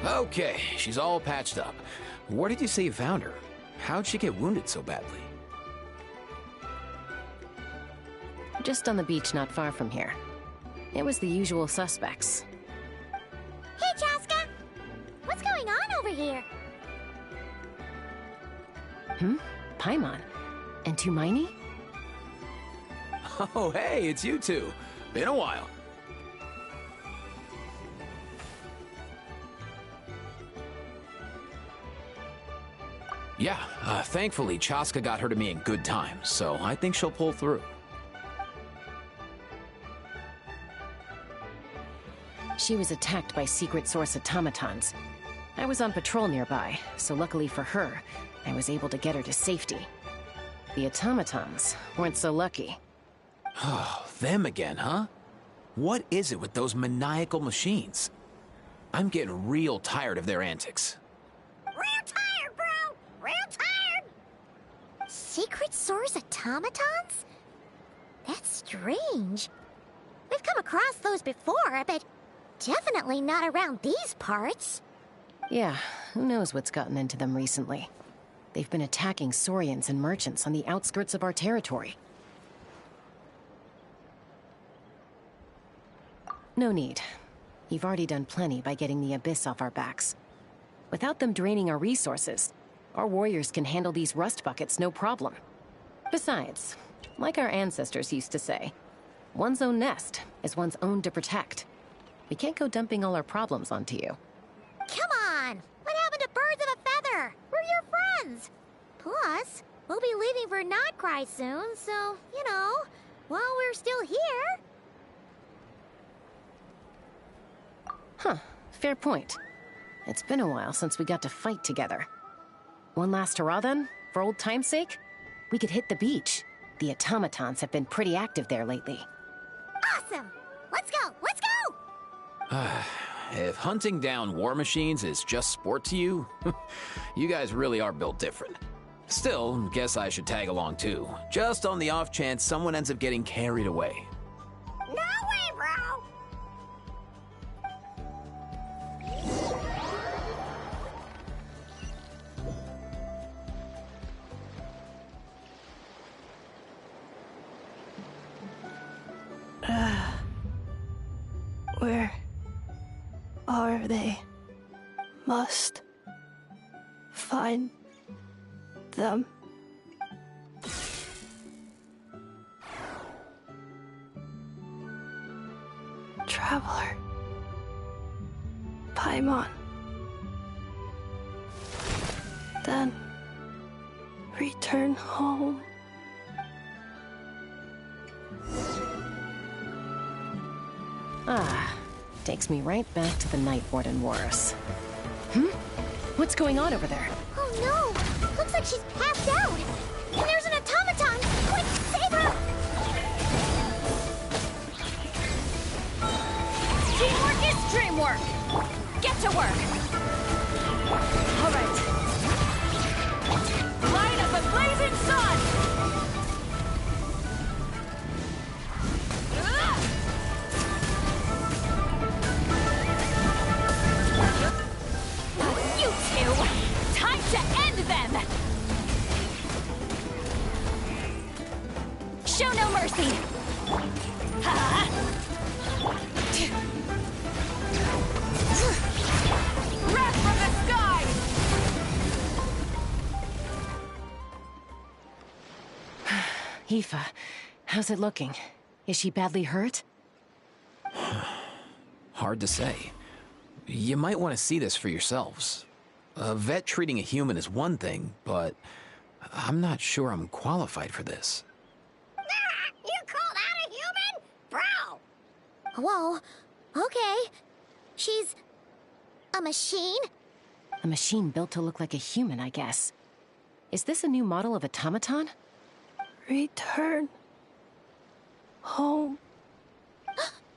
Okay, she's all patched up. Where did you say you found her? How'd she get wounded so badly? Just on the beach not far from here. It was the usual suspects. Hey, Chaska! What's going on over here? Paimon? And Tumaini? Oh, hey, it's you two. Been a while. Yeah, thankfully Chaska got her to me in good time, so I think she'll pull through. She was attacked by secret source automatons. I was on patrol nearby, so luckily for her, I was able to get her to safety. The automatons weren't so lucky. Oh, them again, huh? What is it with those maniacal machines? I'm getting real tired of their antics. Real tired, bro! Real tired! Secret source automatons? That's strange. We've come across those before, but definitely not around these parts. Yeah, who knows what's gotten into them recently. They've been attacking Saurians and merchants on the outskirts of our territory. No need. You've already done plenty by getting the Abyss off our backs. Without them draining our resources, our warriors can handle these rust buckets no problem. Besides, like our ancestors used to say, one's own nest is one's own to protect. We can't go dumping all our problems onto you. Come on! What happened to birds of a feather? We're your friends! Plus, we'll be leaving for Notcry soon, so, you know, while we're still here... Huh, fair point. It's been a while since we got to fight together. One last hurrah then, for old time's sake? We could hit the beach. The automatons have been pretty active there lately. Awesome! Let's go! Let's go! If hunting down war machines is just sport to you, you guys really are built different. Still, guess I should tag along too, just on the off chance someone ends up getting carried away. No way, bro! Where are they? Must find them. Traveler. Paimon. Then return home. Ah, takes me right back to the night Warden wore us. What's going on over there? Oh no! Looks like she's passed out! And there's an automaton! Quick, save her! Teamwork is dreamwork! Get to work! All right. Light up a blazing sun! You two! Time to end them! Show no mercy! Ha! Wrath from the sky! Aoife, how's it looking? Is she badly hurt? Hard to say. You might want to see this for yourselves. A vet treating a human is one thing, but I'm not sure I'm qualified for this. You called out a human? Bro! Whoa, okay. She's a machine? A machine built to look like a human, I guess. Is this a new model of automaton? Return home,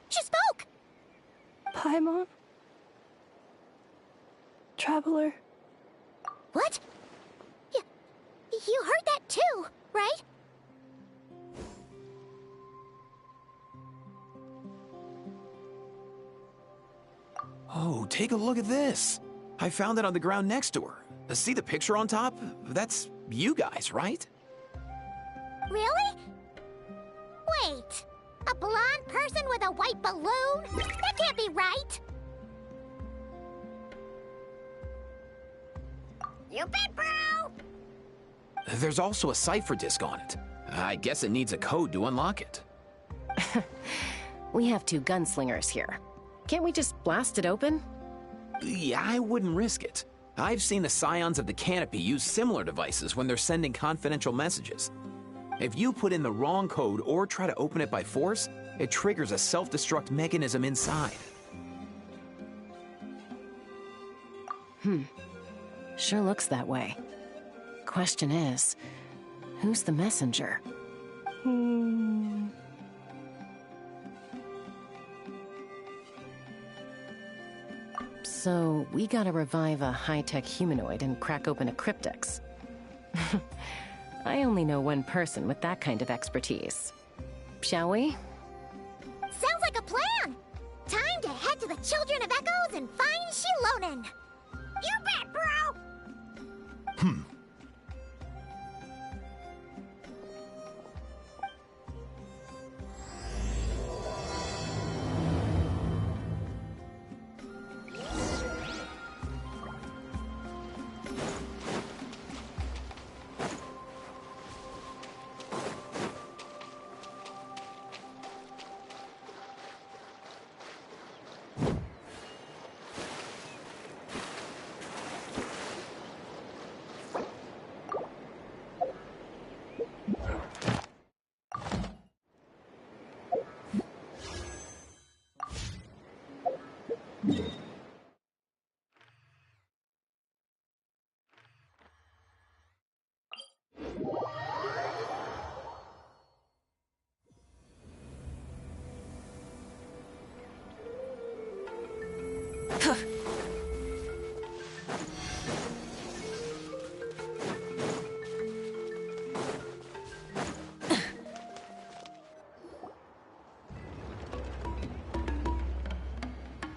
She spoke! Paimon. Traveler. What? You heard that too, right? Oh, take a look at this. I found it on the ground next to her. See the picture on top? That's you guys, right? Really? Wait, a blonde person with a white balloon? That can't be right! You bet, bro! There's also a cipher disk on it. I guess it needs a code to unlock it. We have two gunslingers here. Can't we just blast it open? Yeah, I wouldn't risk it. I've seen the scions of the canopy use similar devices when they're sending confidential messages. If you put in the wrong code or try to open it by force, it triggers a self-destruct mechanism inside. Sure looks that way. Question is, who's the messenger? So, we gotta revive a high-tech humanoid and crack open a cryptex. I only know one person with that kind of expertise. Shall we? Sounds like a plan! Time to head to the Children of Echoes and find Shilonen! You bet, bro!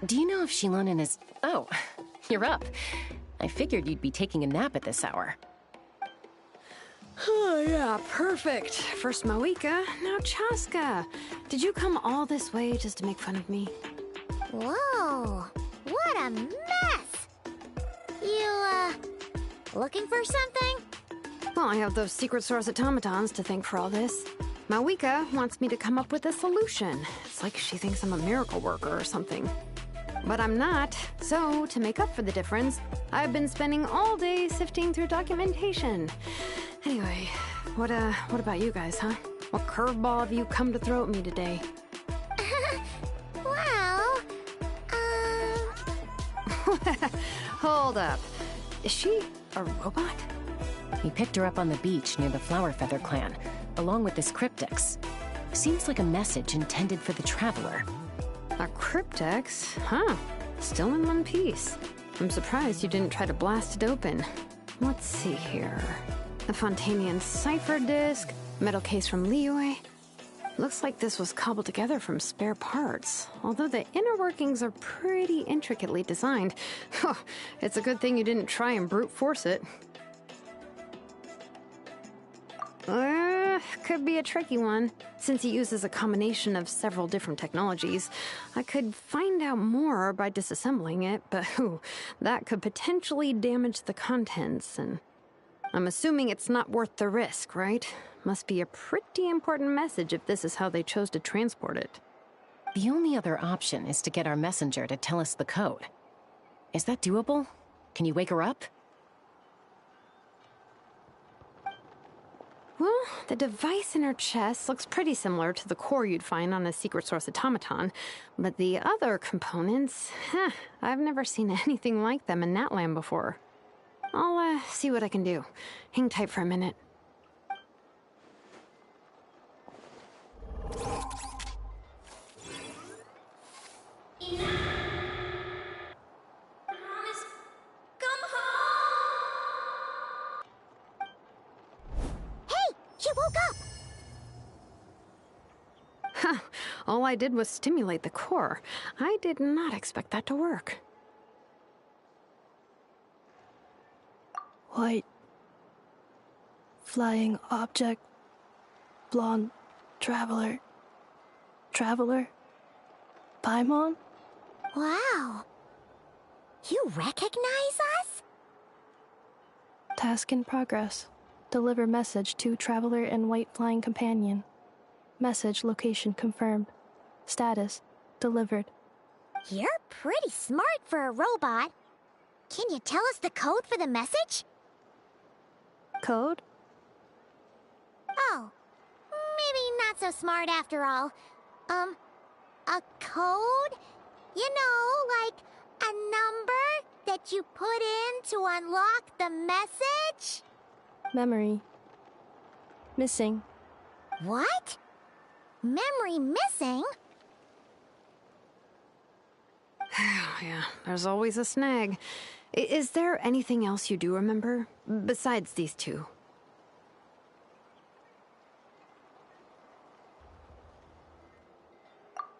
Do you know if Shilonen is... Oh, you're up. I figured you'd be taking a nap at this hour. Oh, yeah, perfect. First Moika, now Chaska. Did you come all this way just to make fun of me? Whoa, what a mess! You, looking for something? Well, I have those secret source automatons to thank for all this. Moika wants me to come up with a solution. It's like she thinks I'm a miracle worker or something. But I'm not, so to make up for the difference, I've been spending all day sifting through documentation. Anyway, what about you guys, huh? What curveball have you come to throw at me today? Well, Hold up. Is she a robot? We picked her up on the beach near the Flower Feather clan, along with this cryptex. Seems like a message intended for the Traveler. A cryptex? Huh. Still in one piece. I'm surprised you didn't try to blast it open. Let's see here. A Fontanian cipher disk, metal case from Liyue. Looks like this was cobbled together from spare parts, although the inner workings are pretty intricately designed. It's a good thing you didn't try and brute force it. Could be a tricky one, since it uses a combination of several different technologies. I could find out more by disassembling it, but that could potentially damage the contents, and I'm assuming it's not worth the risk, right? Must be a pretty important message if this is how they chose to transport it. The only other option is to get our messenger to tell us the code. Is that doable? Can you wake her up? Well, the device in her chest looks pretty similar to the core you'd find on a secret source automaton, but the other components, I've never seen anything like them in Natlan before. I'll see what I can do. Hang tight for a minute. All I did was stimulate the core. I did not expect that to work. White. Flying object. Blonde. Traveler. Traveler. Paimon? Wow. You recognize us? Task in progress. Deliver message to Traveler and White Flying Companion. Message location confirmed. Status delivered. You're pretty smart for a robot. Can you tell us the code for the message? Code? Oh, maybe not so smart after all. A code? You know, like a number that you put in to unlock the message? Memory. Missing. What? Memory missing? Yeah, there's always a snag. Is there anything else you do remember, besides these two?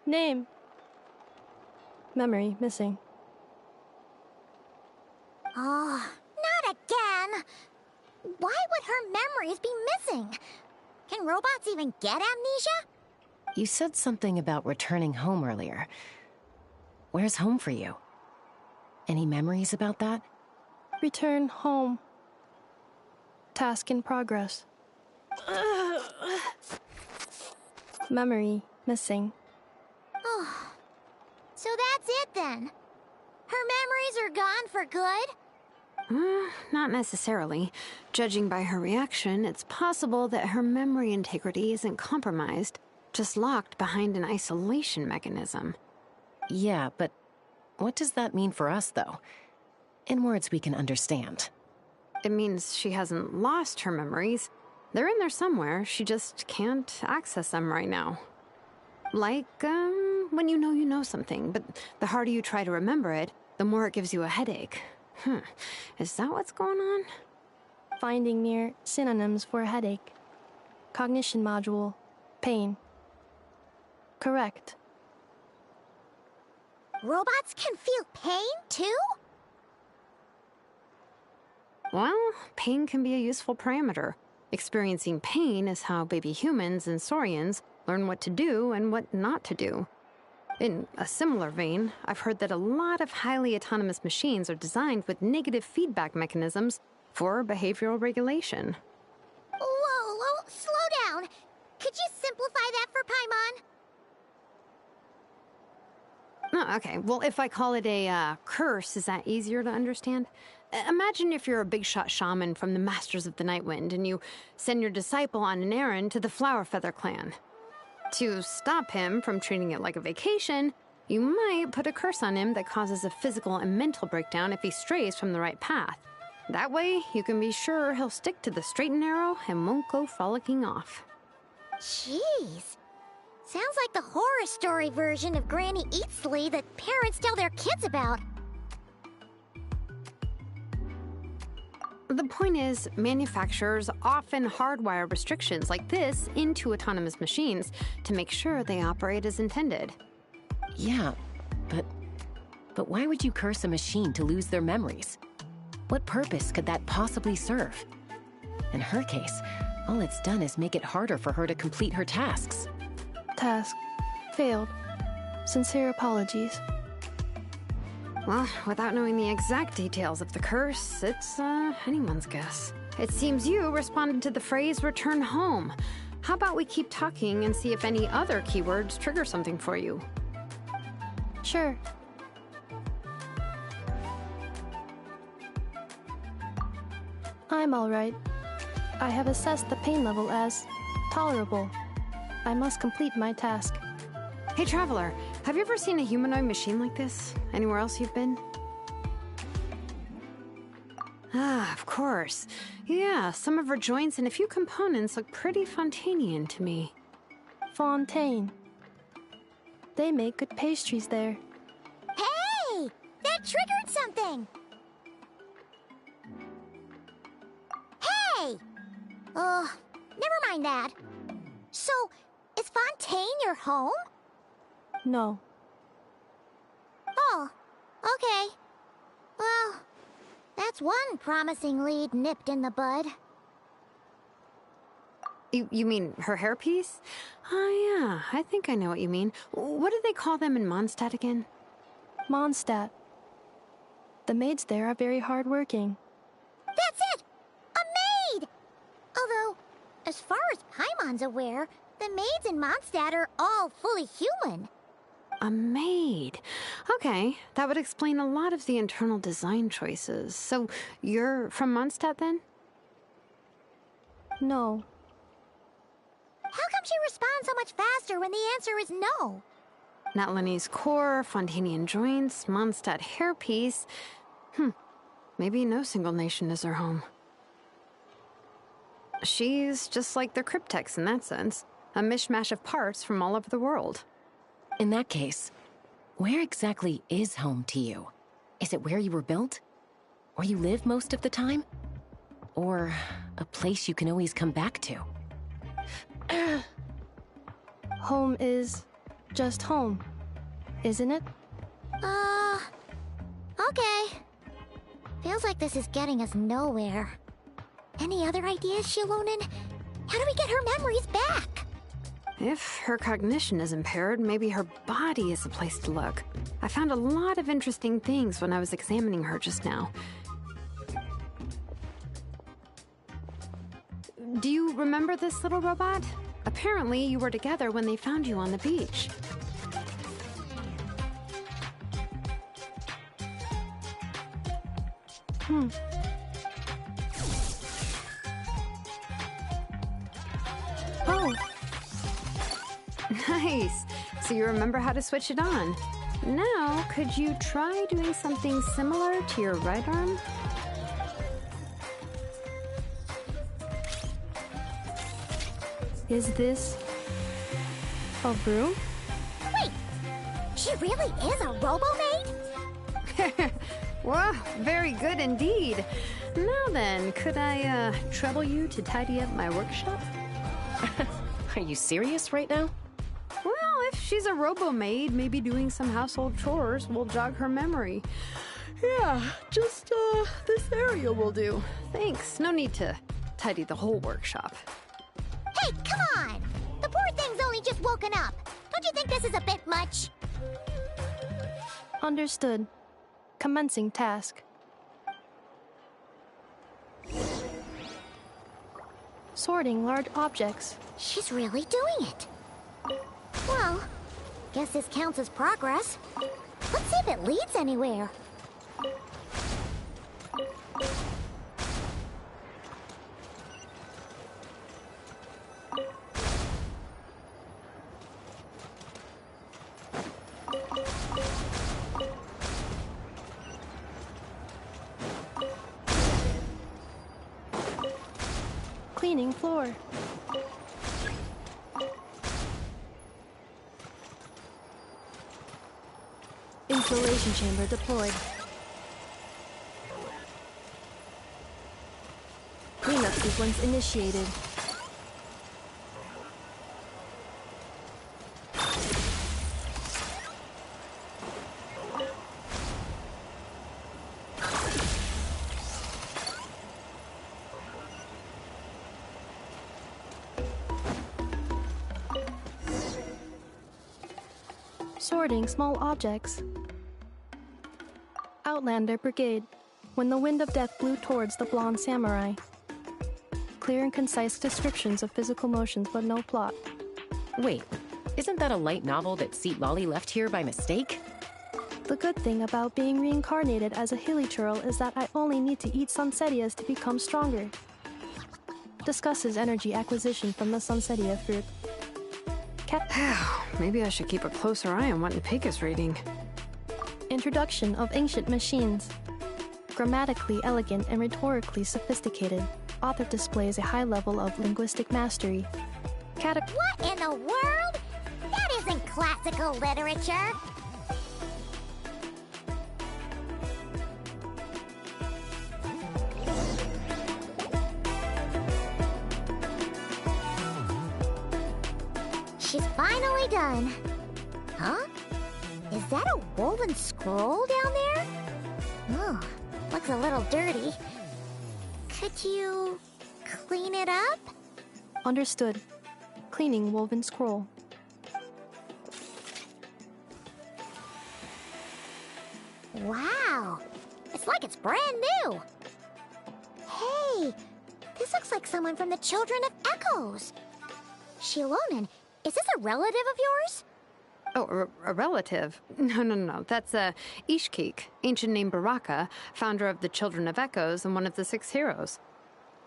Name. Memory missing. Oh, not again! Why would her memories be missing? Can robots even get amnesia? You said something about returning home earlier. Where's home for you? Any memories about that? Return home. Task in progress. Memory missing. Oh, so that's it then. Her memories are gone for good? Not necessarily. Judging by her reaction, it's possible that her memory integrity isn't compromised, just locked behind an isolation mechanism. Yeah, but what does that mean for us, though? In words we can understand. It means she hasn't lost her memories. They're in there somewhere, she just can't access them right now. Like, when you know something, but the harder you try to remember it, the more it gives you a headache. Is that what's going on? Finding near synonyms for headache. Cognition module. Pain. Correct. Robots can feel pain, too? Well, pain can be a useful parameter. Experiencing pain is how baby humans and saurians learn what to do and what not to do. In a similar vein, I've heard that a lot of highly autonomous machines are designed with negative feedback mechanisms for behavioral regulation. Whoa, slow down. Could you simplify that for Paimon? Oh, okay. Well, if I call it a curse, is that easier to understand? Imagine if you're a big-shot shaman from the Masters of the Nightwind and you send your disciple on an errand to the Flowerfeather clan. To stop him from treating it like a vacation, you might put a curse on him that causes a physical and mental breakdown if he strays from the right path. That way, you can be sure he'll stick to the straight and narrow and won't go frolicking off. Jeez. Sounds like the horror story version of Granny Eatsley that parents tell their kids about. The point is, manufacturers often hardwire restrictions like this into autonomous machines to make sure they operate as intended. Yeah, but why would you curse a machine to lose their memories? What purpose could that possibly serve? In her case, all it's done is make it harder for her to complete her tasks. Task. Failed. Sincere apologies. Well, without knowing the exact details of the curse, it's anyone's guess. It seems you responded to the phrase return home. How about we keep talking and see if any other keywords trigger something for you? Sure. I'm alright. I have assessed the pain level as tolerable. I must complete my task. Hey, Traveler, have you ever seen a humanoid machine like this? Anywhere else you've been? Ah, of course. Yeah, some of her joints and a few components look pretty Fontanian to me. Fontaine. They make good pastries there. Hey! That triggered something! Hey! Oh, never mind that. So, is Fontaine your home? No. Oh, okay. Well, that's one promising lead nipped in the bud. You mean her hairpiece? Oh, yeah, I think I know what you mean. What do they call them in Mondstadt again? Mondstadt. The maids there are very hardworking. That's it! A maid! Although, as far as Paimon's aware, the maids in Mondstadt are all fully human. A maid. Okay, that would explain a lot of the internal design choices. So, you're from Mondstadt then? No. How come she responds so much faster when the answer is no? Natlanese core, Fontanian joints, Mondstadt hairpiece. Maybe no single nation is her home. She's just like the Cryptex in that sense. A mishmash of parts from all over the world. In that case, where exactly is home to you? Is it where you were built? Where you live most of the time? Or a place you can always come back to? Home is just home, isn't it? Okay. Feels like this is getting us nowhere. Any other ideas, Shilonen? How do we get her memories back? If her cognition is impaired, maybe her body is a place to look. I found a lot of interesting things when I was examining her just now. Do you remember this little robot? Apparently, you were together when they found you on the beach. Oh, Nice. So you remember how to switch it on. Now, could you try doing something similar to your right arm? is this a room? Wait, she really is a robo-maid? Well, very good indeed. Now then, could I, trouble you to tidy up my workshop? Are you serious right now? Well, if she's a robo-maid, maybe doing some household chores will jog her memory. Yeah, just, this area will do. Thanks, no need to tidy the whole workshop. Hey, come on! The poor thing's only just woken up. Don't you think this is a bit much? Understood. Commencing task. Sorting large objects. She's really doing it. Well, guess this counts as progress. Let's see if it leads anywhere. Cleaning floor. Insulation chamber deployed. Cleanup sequence initiated. Sorting small objects. Outlander Brigade. When the wind of death blew towards the blonde samurai. Clear and concise descriptions of physical motions, but no plot. Wait, isn't that a light novel that Seat Lolly left here by mistake? The good thing about being reincarnated as a hilichurl is that I only need to eat sunsetias to become stronger. Discusses energy acquisition from the sunsetia fruit. Maybe I should keep a closer eye on what Nepik is reading. Introduction of ancient machines. Grammatically elegant and rhetorically sophisticated, author displays a high level of linguistic mastery. What in the world? That isn't classical literature. She's finally done. Huh? Is that a woven scroll down there? Oh, looks a little dirty. Could you clean it up? Understood. Cleaning woven scroll. Wow, it's like it's brand new. Hey, this looks like someone from the Children of Echoes. Shilonen, is this a relative of yours? Oh, a relative? No. That's Ishkik, ancient name Baraka, founder of the Children of Echoes and one of the 6 heroes.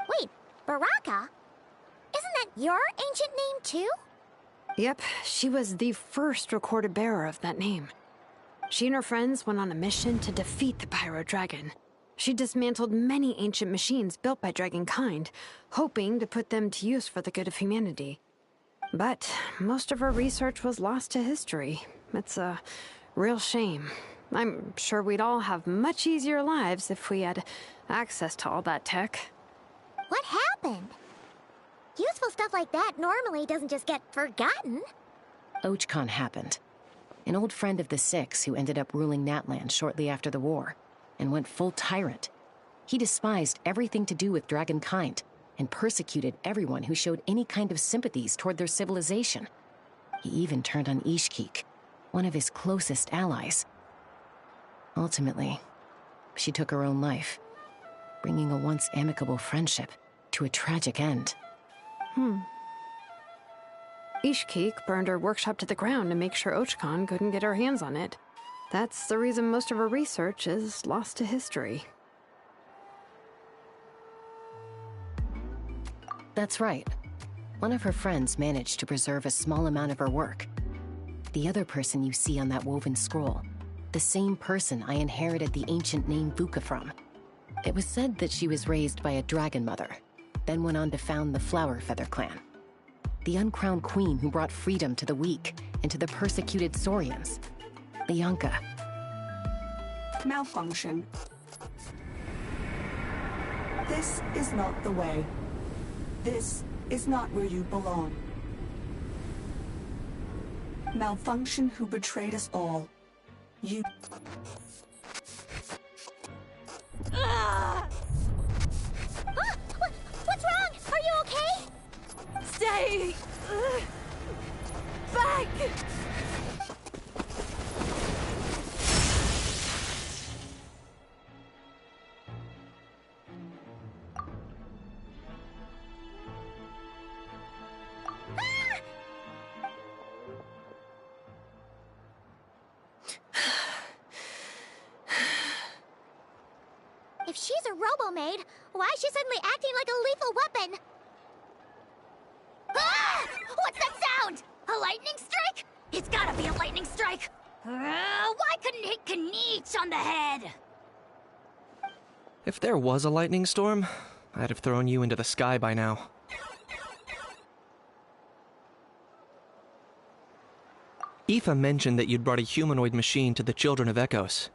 Wait, Baraka? Isn't that your ancient name too? Yep, she was the first recorded bearer of that name. She and her friends went on a mission to defeat the Pyro Dragon. She dismantled many ancient machines built by Dragonkind, hoping to put them to use for the good of humanity. But most of her research was lost to history. It's a real shame. I'm sure we'd all have much easier lives if we had access to all that tech. What happened? Useful stuff like that normally doesn't just get forgotten. Ochcon happened. An old friend of the 6 who ended up ruling Natlan shortly after the war, and went full tyrant. He despised everything to do with Dragonkind, and persecuted everyone who showed any kind of sympathies toward their civilization. He even turned on Ishkik, one of his closest allies. Ultimately, she took her own life, bringing a once amicable friendship to a tragic end. Ishkik burned her workshop to the ground to make sure Ochcon couldn't get her hands on it. That's the reason most of her research is lost to history. That's right. One of her friends managed to preserve a small amount of her work. The other person you see on that woven scroll, the same person I inherited the ancient name Vuka from. It was said that she was raised by a dragon mother, then went on to found the Flower Feather clan. The uncrowned queen who brought freedom to the weak and to the persecuted Saurians. Lianka. Malfunction. This is not the way. This is not where you belong. Malfunction who betrayed us all. You... What's wrong? Are you okay? Stay back! If she's a robo-maid, why is she suddenly acting like a lethal weapon? Ah! What's that sound? A lightning strike? It's gotta be a lightning strike! Why couldn't it hit Kniech on the head? If there was a lightning storm, I'd have thrown you into the sky by now. Aoife mentioned that you'd brought a humanoid machine to the Children of Echoes.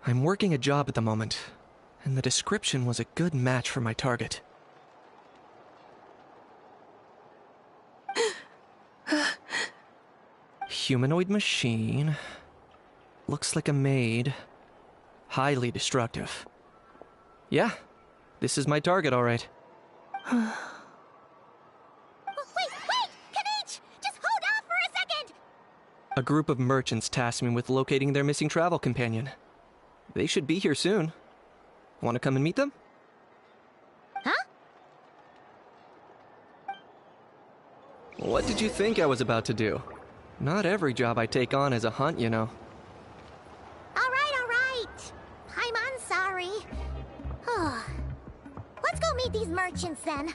I'm working a job at the moment, and the description was a good match for my target. Humanoid machine. Looks like a maid. Highly destructive. Yeah, this is my target, all right. Wait! Kniech! Just hold off for a second! A group of merchants tasked me with locating their missing travel companion. They should be here soon. Want to come and meet them? Huh? What did you think I was about to do? Not every job I take on is a hunt, you know. with these merchants then.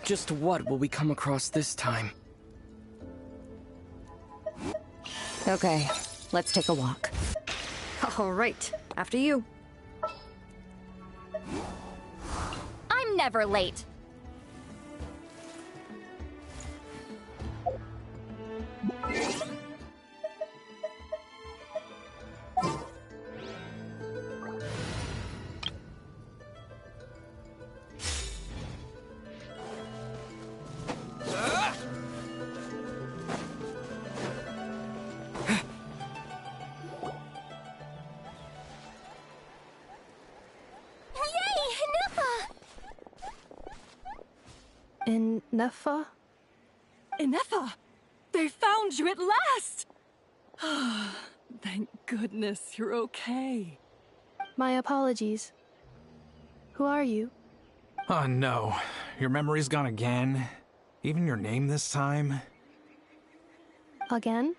Just what will we come across this time? Okay, let's take a walk. All right, after you. I'm never late. Neffa? Ineffa! They found you at last! Thank goodness you're okay. My apologies. Who are you? Oh no, your memory's gone again? Even your name this time? Again?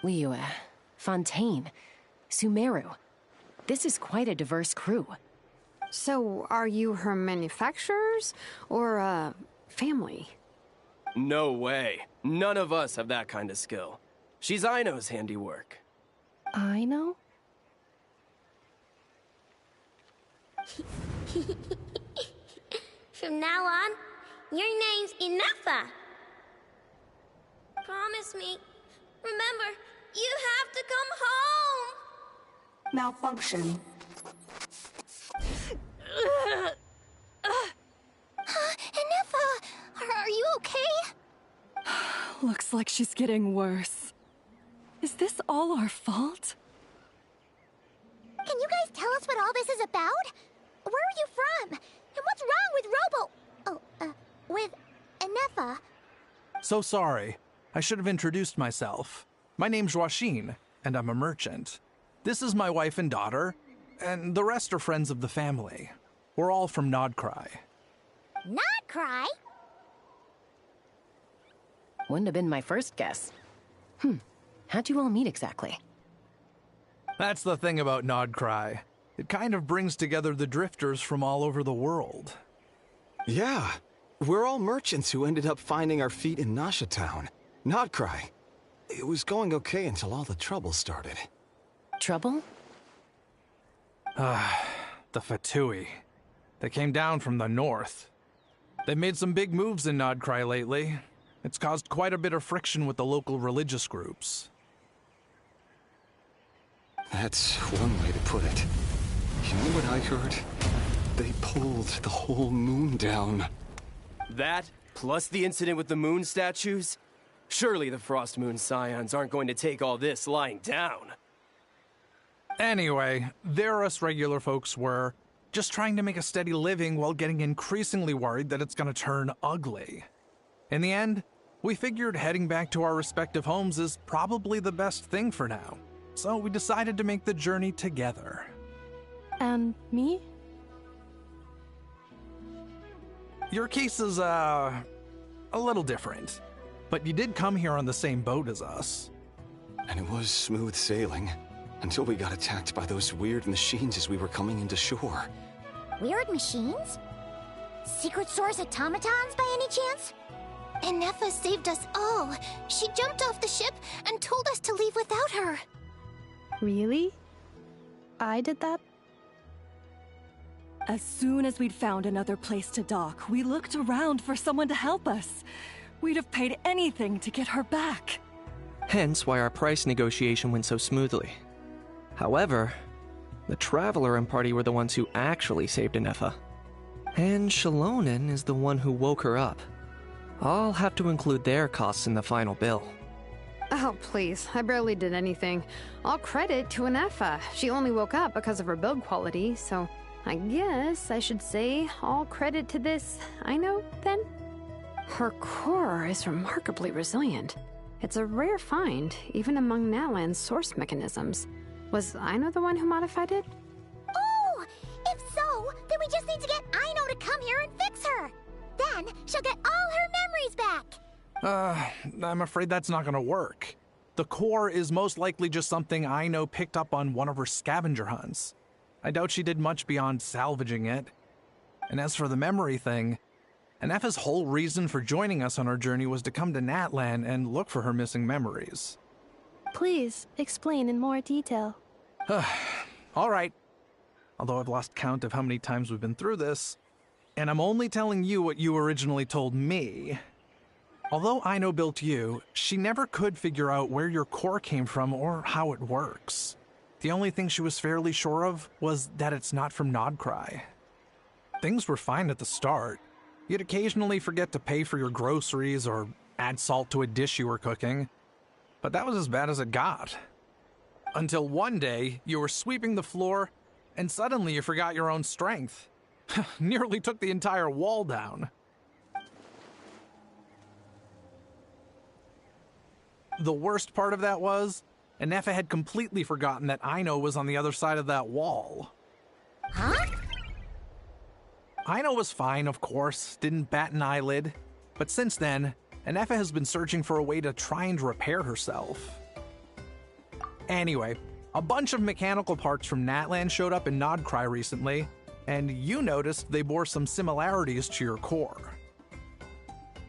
Liyue, Fontaine, Sumeru. This is quite a diverse crew. So, are you her manufacturers or family? No way. None of us have that kind of skill. She's Aino's handiwork. Aino? From now on, your name's Ineffa. Promise me. Remember, you have to come home. Malfunction. Ineffa, are you okay? Looks like she's getting worse. Is this all our fault? Can you guys tell us what all this is about? Where are you from? And what's wrong with with Ineffa? So sorry. I should have introduced myself. My name's Joachine, and I'm a merchant. This is my wife and daughter, and the rest are friends of the family. We're all from Nodcry. Nodcry? Wouldn't have been my first guess. How'd you all meet exactly? That's the thing about Nodcry. It kind of brings together the drifters from all over the world. Yeah, we're all merchants who ended up finding our feet in Nasha Town. Nodcry. It was going okay until all the trouble started. Trouble? The Fatui. They came down from the north. They've made some big moves in Nodcry lately. It's caused quite a bit of friction with the local religious groups. That's one way to put it. You know what I heard? They pulled the whole moon down. That, plus the incident with the moon statues? Surely the Frost Moon Scions aren't going to take all this lying down. Anyway, there us regular folks were, just trying to make a steady living while getting increasingly worried that it's gonna turn ugly. In the end, we figured heading back to our respective homes is probably the best thing for now. So we decided to make the journey together. And me? Your case is, a little different. But you did come here on the same boat as us. And it was smooth sailing, until we got attacked by those weird machines as we were coming into shore. Weird machines? Secret Source automatons by any chance? And Nefa saved us all. She jumped off the ship and told us to leave without her. Really? I did that? As soon as we'd found another place to dock, we looked around for someone to help us. We'd have paid anything to get her back. Hence why our price negotiation went so smoothly. However, the Traveler and party were the ones who actually saved Anefa. And Shalonen is the one who woke her up. I'll have to include their costs in the final bill. Oh, please. I barely did anything. All credit to Anefa. She only woke up because of her build quality, so I guess I should say all credit to this Aino, then? Her core is remarkably resilient. It's a rare find, even among Natlan's source mechanisms. Was Aino the one who modified it? Oh! If so, then we just need to get Aino to come here and fix her. Then she'll get all her memories back. I'm afraid that's not gonna work. The core is most likely just something Aino picked up on one of her scavenger hunts. I doubt she did much beyond salvaging it. And as for the memory thing, Anefa's whole reason for joining us on our journey was to come to Natlan and look for her missing memories. Please, explain in more detail. All right. Although I've lost count of how many times we've been through this, and I'm only telling you what you originally told me. Although Aino built you, she never could figure out where your core came from or how it works. The only thing she was fairly sure of was that it's not from Nodcry. Things were fine at the start. You'd occasionally forget to pay for your groceries or add salt to a dish you were cooking. But that was as bad as it got. Until one day, you were sweeping the floor, and suddenly you forgot your own strength. Nearly took the entire wall down. The worst part of that was, Anefa had completely forgotten that Aino was on the other side of that wall. Huh? Aino was fine, of course, didn't bat an eyelid. But since then, Anefa has been searching for a way to try and repair herself. Anyway, a bunch of mechanical parts from Natlan showed up in Nodcry recently, and you noticed they bore some similarities to your core.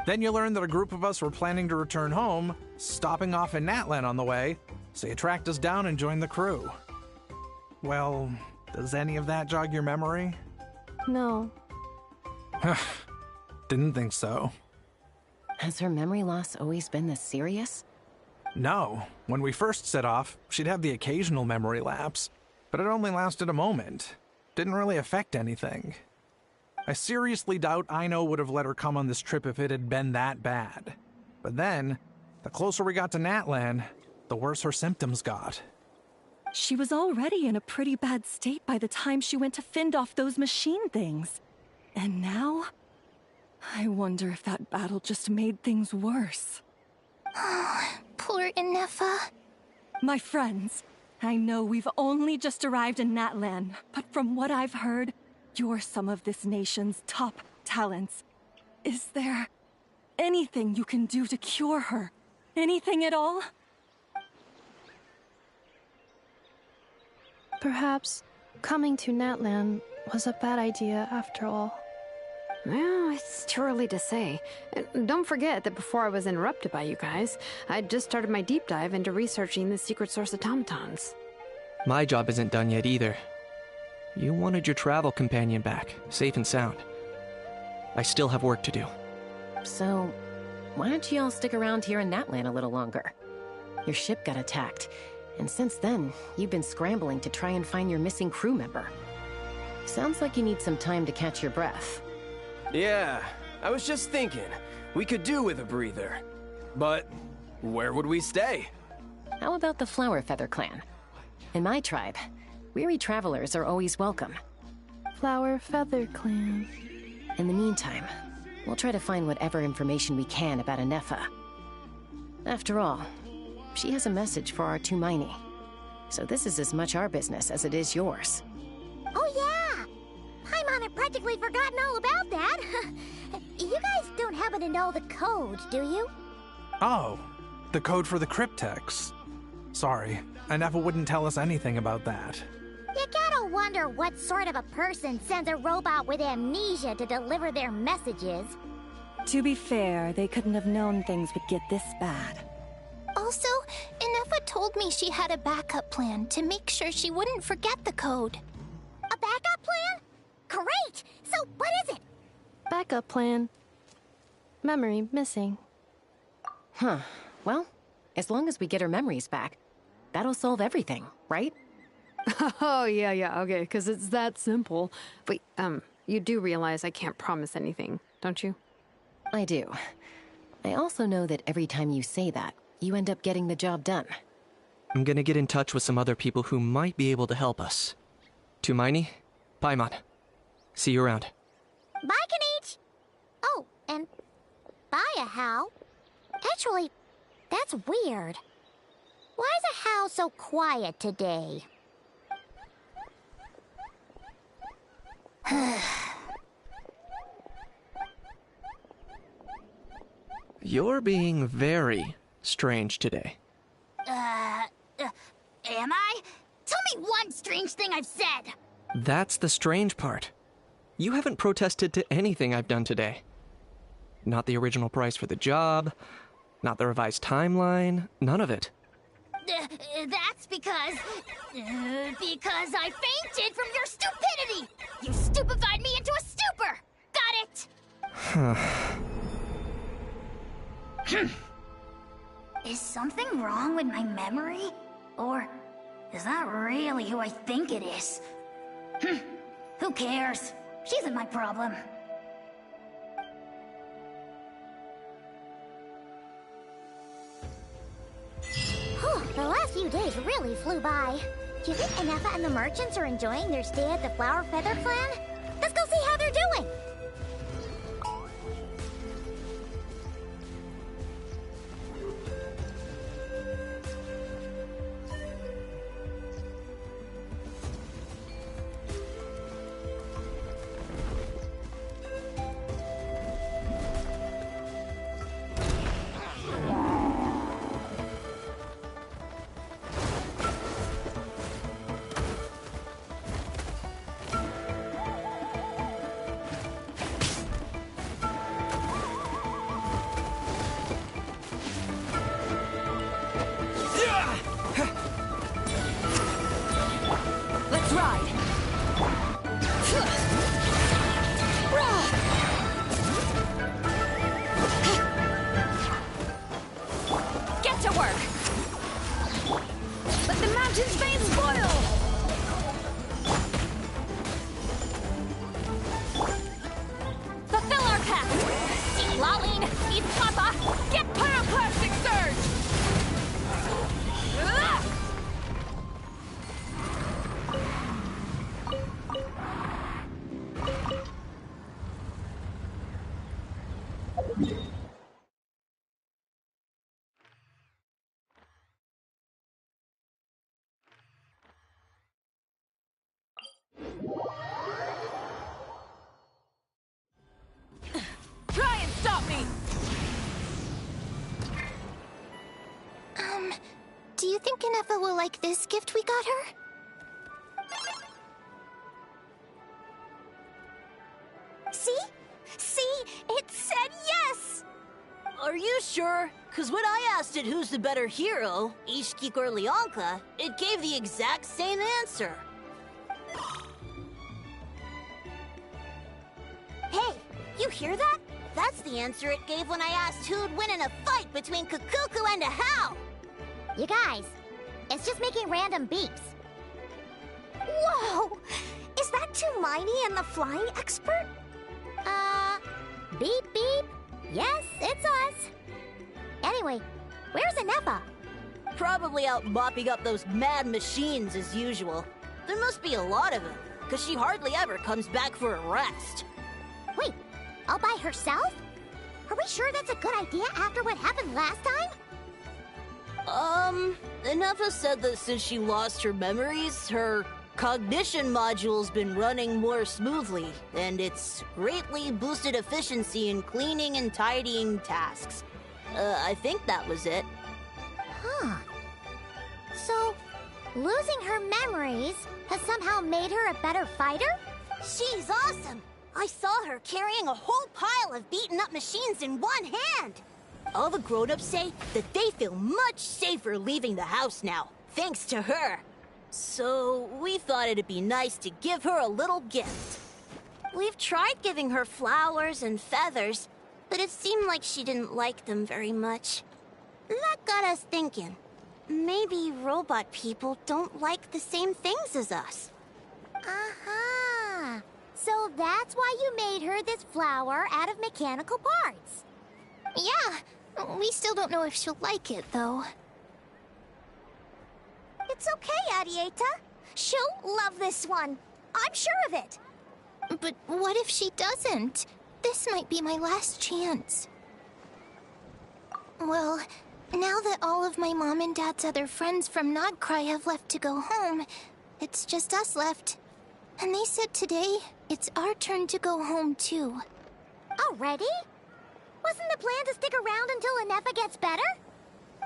Then you learned that a group of us were planning to return home, stopping off in Natlan on the way, so you tracked us down and joined the crew. Well, does any of that jog your memory? No. Didn't think so. Has her memory loss always been this serious? No. When we first set off, she'd have the occasional memory lapse, but it only lasted a moment. Didn't really affect anything. I seriously doubt Aino would have let her come on this trip if it had been that bad. But then, the closer we got to Natlan, the worse her symptoms got. She was already in a pretty bad state by the time she went to fend off those machine things. And now, I wonder if that battle just made things worse. Poor Anefa. My friends, I know we've only just arrived in Natlan, but from what I've heard, you're some of this nation's top talents. Is there anything you can do to cure her? Anything at all? Perhaps coming to Natlan was a bad idea after all. Well, it's too early to say. And don't forget that before I was interrupted by you guys, I'd just started my deep dive into researching the secret source automatons. My job isn't done yet either. You wanted your travel companion back, safe and sound. I still have work to do. So, why don't you all stick around here in Natlan a little longer? Your ship got attacked, and since then, you've been scrambling to try and find your missing crew member. Sounds like you need some time to catch your breath. Yeah, I was just thinking, we could do with a breather. But where would we stay? How about the Flower Feather clan? In my tribe, weary travelers are always welcome. Flower Feather clan. In the meantime, we'll try to find whatever information we can about Anefa. After all, she has a message for our Tumaini. So this is as much our business as it is yours. Oh yeah! Paimon had practically forgotten all about that. You guys don't happen to know the code, do you? Oh, the code for the cryptex. Sorry, Anefa wouldn't tell us anything about that. You gotta wonder what sort of a person sends a robot with amnesia to deliver their messages. To be fair, they couldn't have known things would get this bad. Also, Anefa told me she had a backup plan to make sure she wouldn't forget the code. A backup plan? Great! So what is it? Backup plan. Memory missing. Huh. Well, as long as we get her memories back, that'll solve everything, right? Oh, yeah, okay, because it's that simple. Wait, you do realize I can't promise anything, don't you? I do. I also know that every time you say that, you end up getting the job done. I'm gonna get in touch with some other people who might be able to help us. Tumaini, Paimon. See you around. Bye, Kanich! Oh, and bye, Hal. Actually, that's weird. Why is a Hal so quiet today? You're being very strange today. Am I? Tell me one strange thing I've said! That's the strange part. You haven't protested to anything I've done today. Not the original price for the job, not the revised timeline, none of it. That's because I fainted from your stupidity! You stupefied me into a stupor! Got it? Is something wrong with my memory? Or is that really who I think it is? Who cares? She isn't my problem. The last few days really flew by. Do you think Anefa and the merchants are enjoying their stay at the Flower Feather clan? Let's go see how they're doing! Try and stop me! Do you think Anefa will like this gift we got her? Are you sure? Because when I asked it who's the better hero, Ishkik or Leonka, it gave the exact same answer. Hey, you hear that? That's the answer it gave when I asked who'd win in a fight between Kukuku and a How. You guys, it's just making random beeps. Whoa! Is that Tumaini and the flying expert? Beep beep. Yes, it's us. Anyway, where's Anefa? Probably out mopping up those mad machines as usual. There must be a lot of them, because she hardly ever comes back for a rest. Wait, all by herself? Are we sure that's a good idea after what happened last time? Anefa said that since she lost her memories, her cognition module's been running more smoothly, and it's greatly boosted efficiency in cleaning and tidying tasks. I think that was it. Huh. So, losing her memories has somehow made her a better fighter? She's awesome! I saw her carrying a whole pile of beaten-up machines in one hand! All the grown-ups say that they feel much safer leaving the house now, thanks to her. So, we thought it'd be nice to give her a little gift. We've tried giving her flowers and feathers, but it seemed like she didn't like them very much. That got us thinking. Maybe robot people don't like the same things as us. Uh-huh. So that's why you made her this flower out of mechanical parts. Yeah, we still don't know if she'll like it, though. It's okay, Arieta. She'll love this one. I'm sure of it. But what if she doesn't? This might be my last chance. Well, now that all of my mom and dad's other friends from Nodcry have left to go home, it's just us left. And they said today, it's our turn to go home too. Already? Wasn't the plan to stick around until Anefa gets better?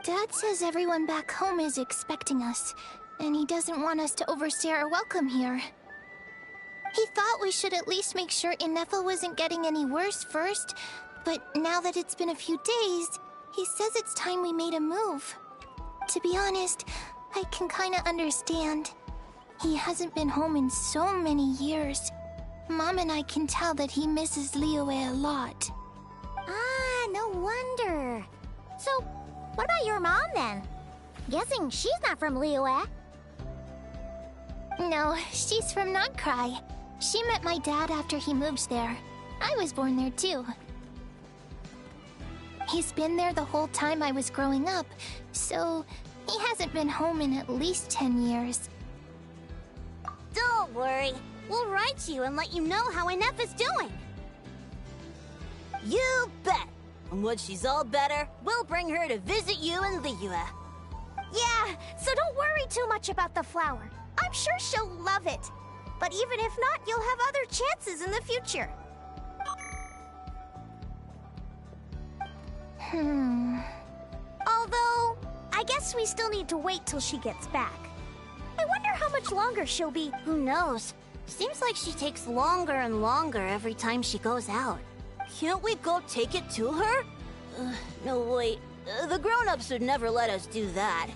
Dad says everyone back home is expecting us, and he doesn't want us to overstay our welcome here. He thought we should at least make sure Anefa wasn't getting any worse first, but now that it's been a few days, he says it's time we made a move. To be honest, I can kinda understand. He hasn't been home in so many years. Mom and I can tell that he misses Liyue a lot. Ah, no wonder. So, what about your mom then? Guessing she's not from Liyue. No, she's from Nodcry. She met my dad after he moved there. I was born there too. He's been there the whole time I was growing up, so he hasn't been home in at least 10 years. Don't worry. We'll write you and let you know how Anefa's doing. You bet! And when she's all better, we'll bring her to visit you in Liyue. Yeah, so don't worry too much about the flower. I'm sure she'll love it. But even if not, you'll have other chances in the future. Although, I guess we still need to wait till she gets back. I wonder how much longer she'll be. Who knows? Seems like she takes longer and longer every time she goes out. Can't we go take it to her? No, wait. The grown-ups would never let us do that.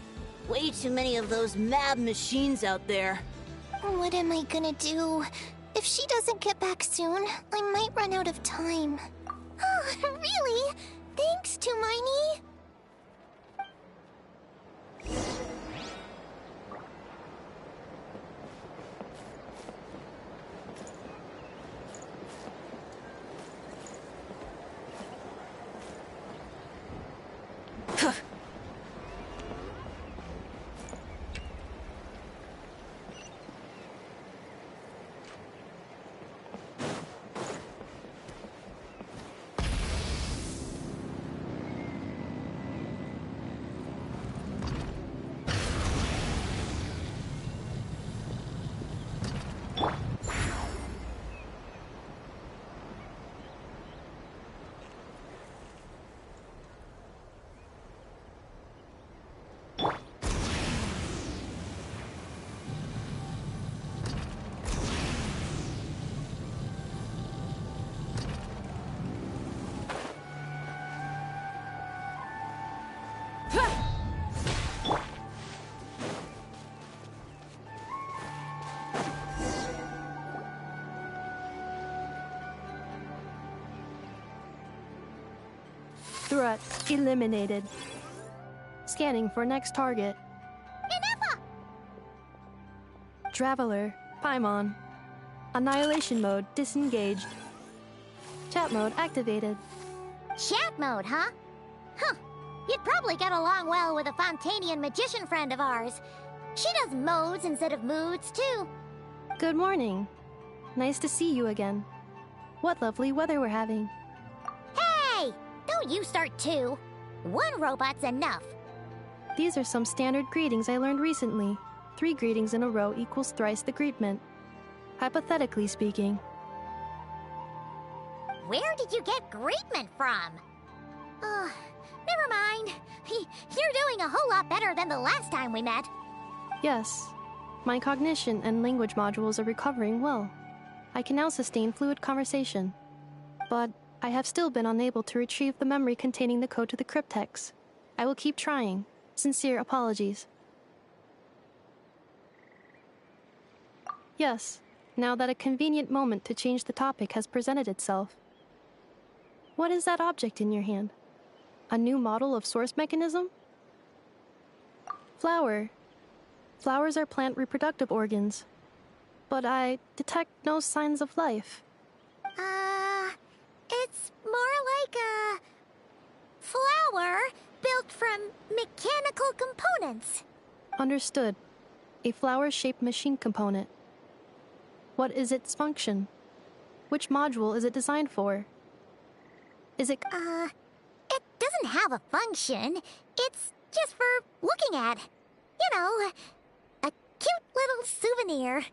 Way too many of those mad machines out there. What am I gonna do? If she doesn't get back soon, I might run out of time. Oh, really? Thanks, Tumaini. Threat eliminated. Scanning for next target. Inefa! Traveler, Paimon. Annihilation mode disengaged. Chat mode activated. Chat mode, huh? Huh. You'd probably get along well with a Fontanian magician friend of ours. She does modes instead of moods, too. Good morning. Nice to see you again. What lovely weather we're having. Hey! Don't you start too. One robot's enough. These are some standard greetings I learned recently. 3 greetings in a row equals thrice the greetment. Hypothetically speaking. Where did you get greetment from? Never mind. You're doing a whole lot better than the last time we met. Yes. My cognition and language modules are recovering well. I can now sustain fluid conversation. But I have still been unable to retrieve the memory containing the code to the cryptex. I will keep trying. Sincere apologies. Yes, now that a convenient moment to change the topic has presented itself. What is that object in your hand? A new model of source mechanism? Flower. Flowers are plant reproductive organs. But I detect no signs of life. It's more like a flower built from mechanical components. Understood. A flower-shaped machine component. What is its function? Which module is it designed for? Is it... It doesn't have a function. It's just for looking at. You know, a cute little souvenir.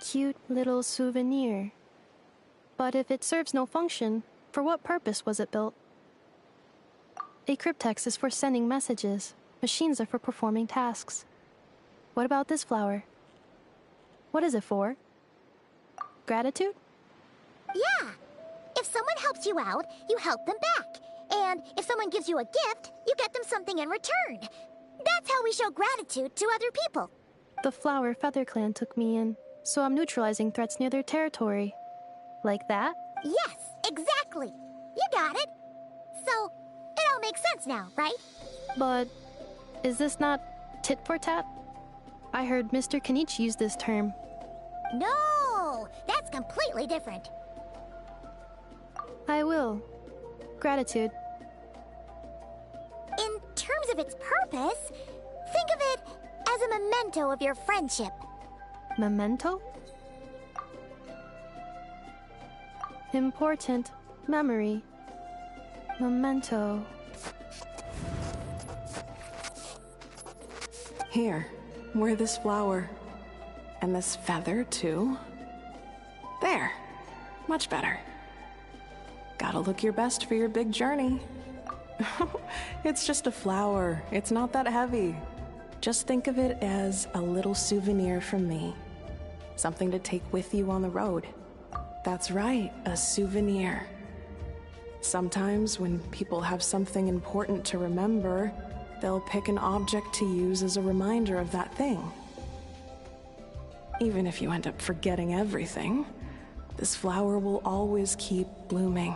Cute little souvenir. But if it serves no function, for what purpose was it built? A cryptex is for sending messages. Machines are for performing tasks. What about this flower? What is it for? Gratitude? Yeah. If someone helps you out, you help them back. And if someone gives you a gift, you get them something in return. That's how we show gratitude to other people. The Flower Feather Clan took me in, so I'm neutralizing threats near their territory. Like that? Yes, exactly. You got it. So, it all makes sense now, right? But is this not tit for tat? I heard Mr. Kenichi use this term. No, that's completely different. I will. Gratitude. In terms of its purpose, think of it as a memento of your friendship. Memento? Important memory. Memento. Here, wear this flower. And this feather, too. There. Much better. Gotta look your best for your big journey. It's just a flower. It's not that heavy. Just think of it as a little souvenir from me. Something to take with you on the road. That's right, a souvenir. Sometimes when people have something important to remember, they'll pick an object to use as a reminder of that thing. Even if you end up forgetting everything, this flower will always keep blooming.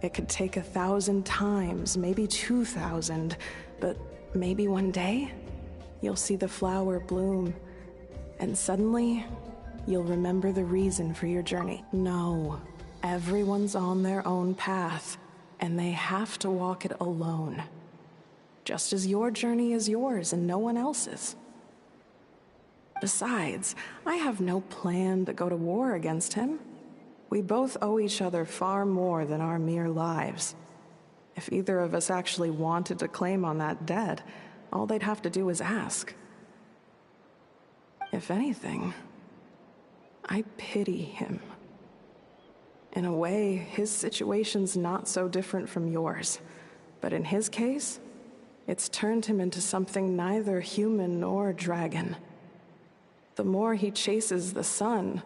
It could take 1,000 times, maybe 2,000, but maybe one day, you'll see the flower bloom, and suddenly, you'll remember the reason for your journey. No, everyone's on their own path, and they have to walk it alone. Just as your journey is yours and no one else's. Besides, I have no plan to go to war against him. We both owe each other far more than our mere lives. If either of us actually wanted to claim on that debt, all they'd have to do is ask. If anything, I pity him. In a way, his situation's not so different from yours. But in his case, it's turned him into something neither human nor dragon. The more he chases the sun,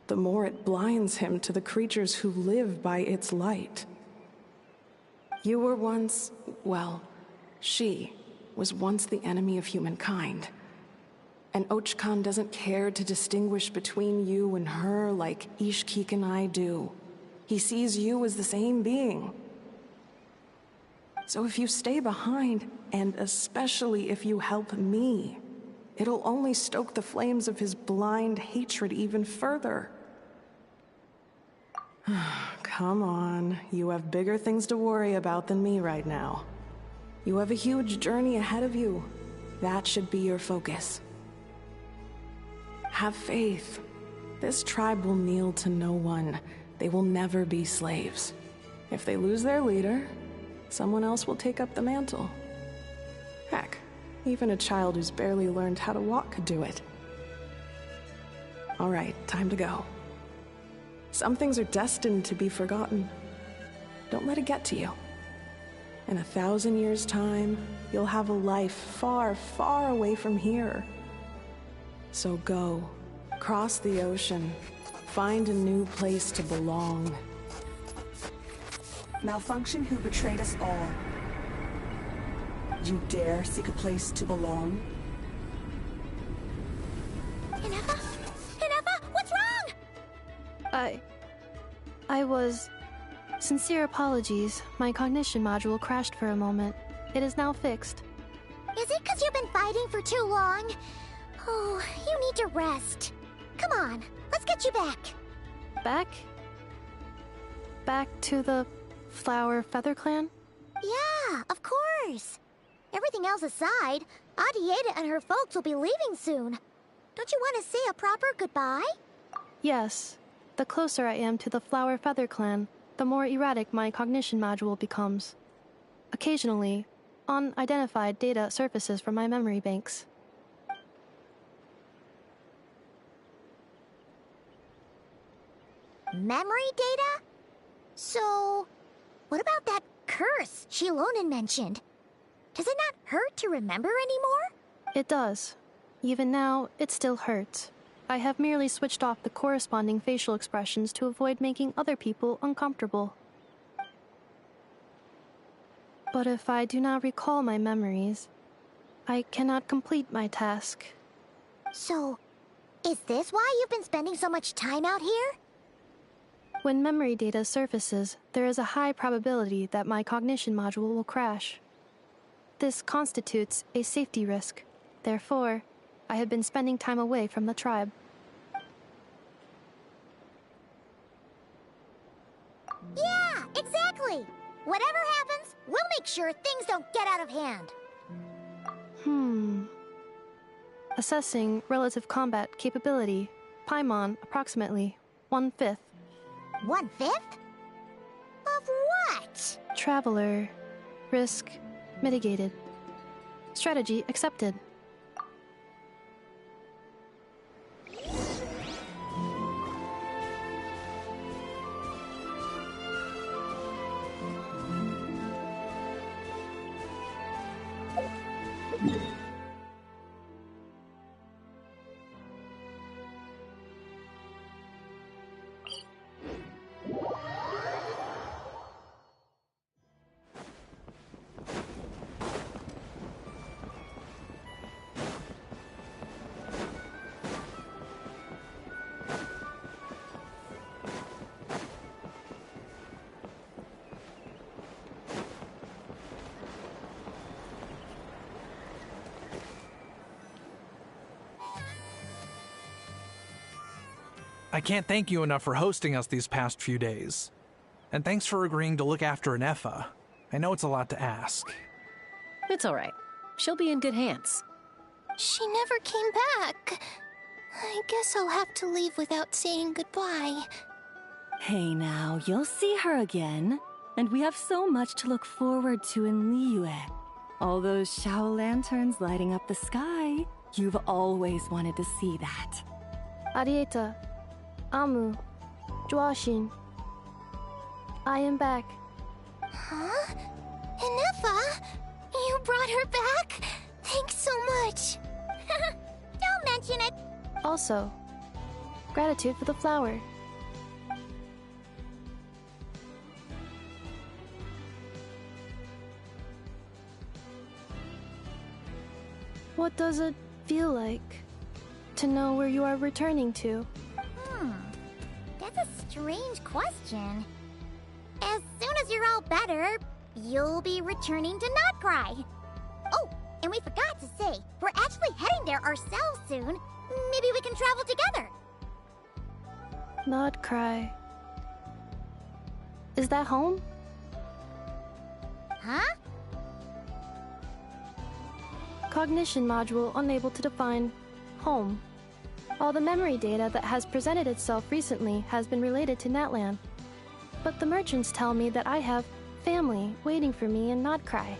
the more it blinds him to the creatures who live by its light. You were once, well, She was once the enemy of humankind. And Ochkan doesn't care to distinguish between you and her like Ishkik and I do. He sees you as the same being. So if you stay behind, and especially if you help me, it'll only stoke the flames of his blind hatred even further. Come on, you have bigger things to worry about than me right now. You have a huge journey ahead of you. That should be your focus. Have faith. This tribe will kneel to no one. They will never be slaves. If they lose their leader, someone else will take up the mantle. Heck, even a child who's barely learned how to walk could do it. All right, time to go. Some things are destined to be forgotten. Don't let it get to you. In 1,000 years' time, you'll have a life far, far away from here. So go, cross the ocean, find a new place to belong. Malfunction who betrayed us all. You dare seek a place to belong? Inefa? Inefa, what's wrong? I was... Sincere apologies. My cognition module crashed for a moment. It is now fixed. Is it because you've been fighting for too long? Oh, you need to rest. Come on, let's get you back. Back? Back to the Flower Feather Clan? Yeah, of course. Everything else aside, Adieta and her folks will be leaving soon. Don't you want to say a proper goodbye? Yes. The closer I am to the Flower Feather Clan, the more erratic my cognition module becomes. Occasionally, unidentified data surfaces from my memory banks. Memory data? So, what about that curse Shilonen mentioned? Does it not hurt to remember anymore? It does. Even now, it still hurts. I have merely switched off the corresponding facial expressions to avoid making other people uncomfortable. But if I do not recall my memories, I cannot complete my task. So, is this why you've been spending so much time out here? When memory data surfaces, there is a high probability that my cognition module will crash. This constitutes a safety risk. Therefore, I have been spending time away from the tribe. Yeah, exactly! Whatever happens, we'll make sure things don't get out of hand. Assessing relative combat capability. Paimon, approximately 1/5. 1/5? Of what? Traveler. Risk mitigated. Strategy accepted. I can't thank you enough for hosting us these past few days. And thanks for agreeing to look after Inefa. I know it's a lot to ask. It's all right. She'll be in good hands. She never came back. I guess I'll have to leave without saying goodbye. Hey now, you'll see her again. And we have so much to look forward to in Liyue. All those Shao lanterns lighting up the sky. You've always wanted to see that. Arieta, Amu, Joashin. I am back. Huh? Inefa? You brought her back? Thanks so much. Don't mention it. Also, gratitude for the flower. What does it feel like to know where you are returning to? That's a strange question. As soon as you're all better, you'll be returning to Notcry. Oh, and we forgot to say, we're actually heading there ourselves soon. Maybe we can travel together. Notcry. Is that home? Huh? Cognition module unable to define home. All the memory data that has presented itself recently has been related to Natlan. But the merchants tell me that I have family waiting for me in Notcry.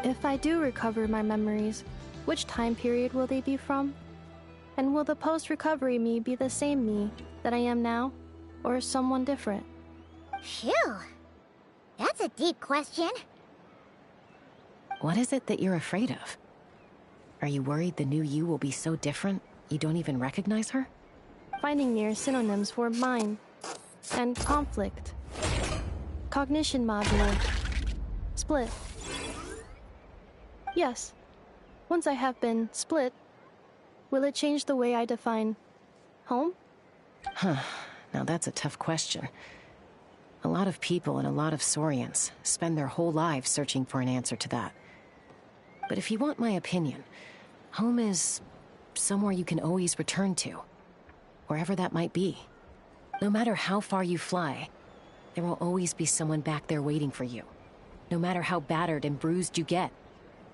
If I do recover my memories, which time period will they be from? And will the post-recovery me be the same me that I am now, or someone different? Phew. That's a deep question. What is it that you're afraid of? Are you worried the new you will be so different you don't even recognize her? Finding near synonyms for mine and conflict. Cognition module. Split. Yes. Once I have been split, will it change the way I define home? Huh. Now that's a tough question. A lot of people and a lot of Saurians spend their whole lives searching for an answer to that. But if you want my opinion, home is somewhere you can always return to, wherever that might be. No matter how far you fly, there will always be someone back there waiting for you. No matter how battered and bruised you get,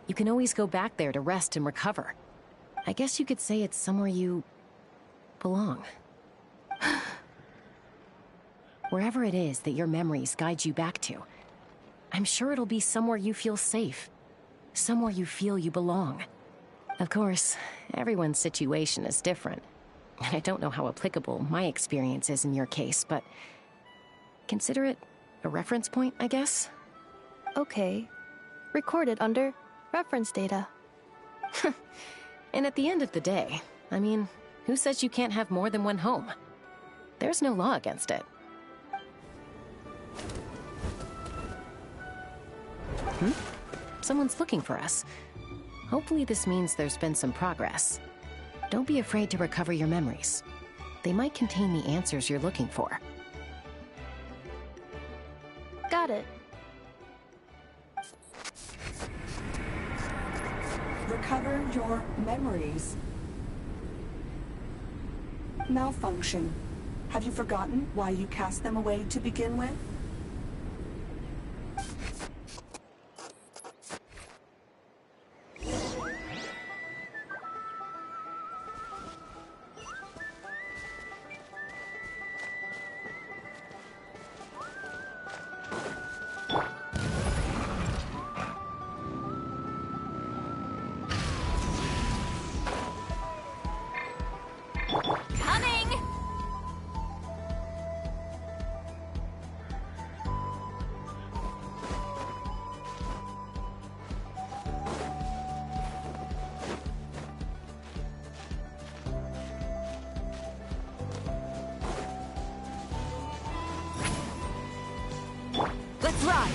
you can always go back there to rest and recover. I guess you could say it's somewhere you belong. Wherever it is that your memories guide you back to, I'm sure it'll be somewhere you feel safe. Somewhere you feel you belong. Of course, everyone's situation is different. And I don't know how applicable my experience is in your case, but consider it a reference point, I guess? Okay. Recorded under reference data. And at the end of the day, I mean, who says you can't have more than one home? There's no law against it. Someone's looking for us. Hopefully this means there's been some progress. Don't be afraid to recover your memories. They might contain the answers you're looking for. Got it. Recover your memories. Malfunction. Have you forgotten why you cast them away to begin with? Let's ride!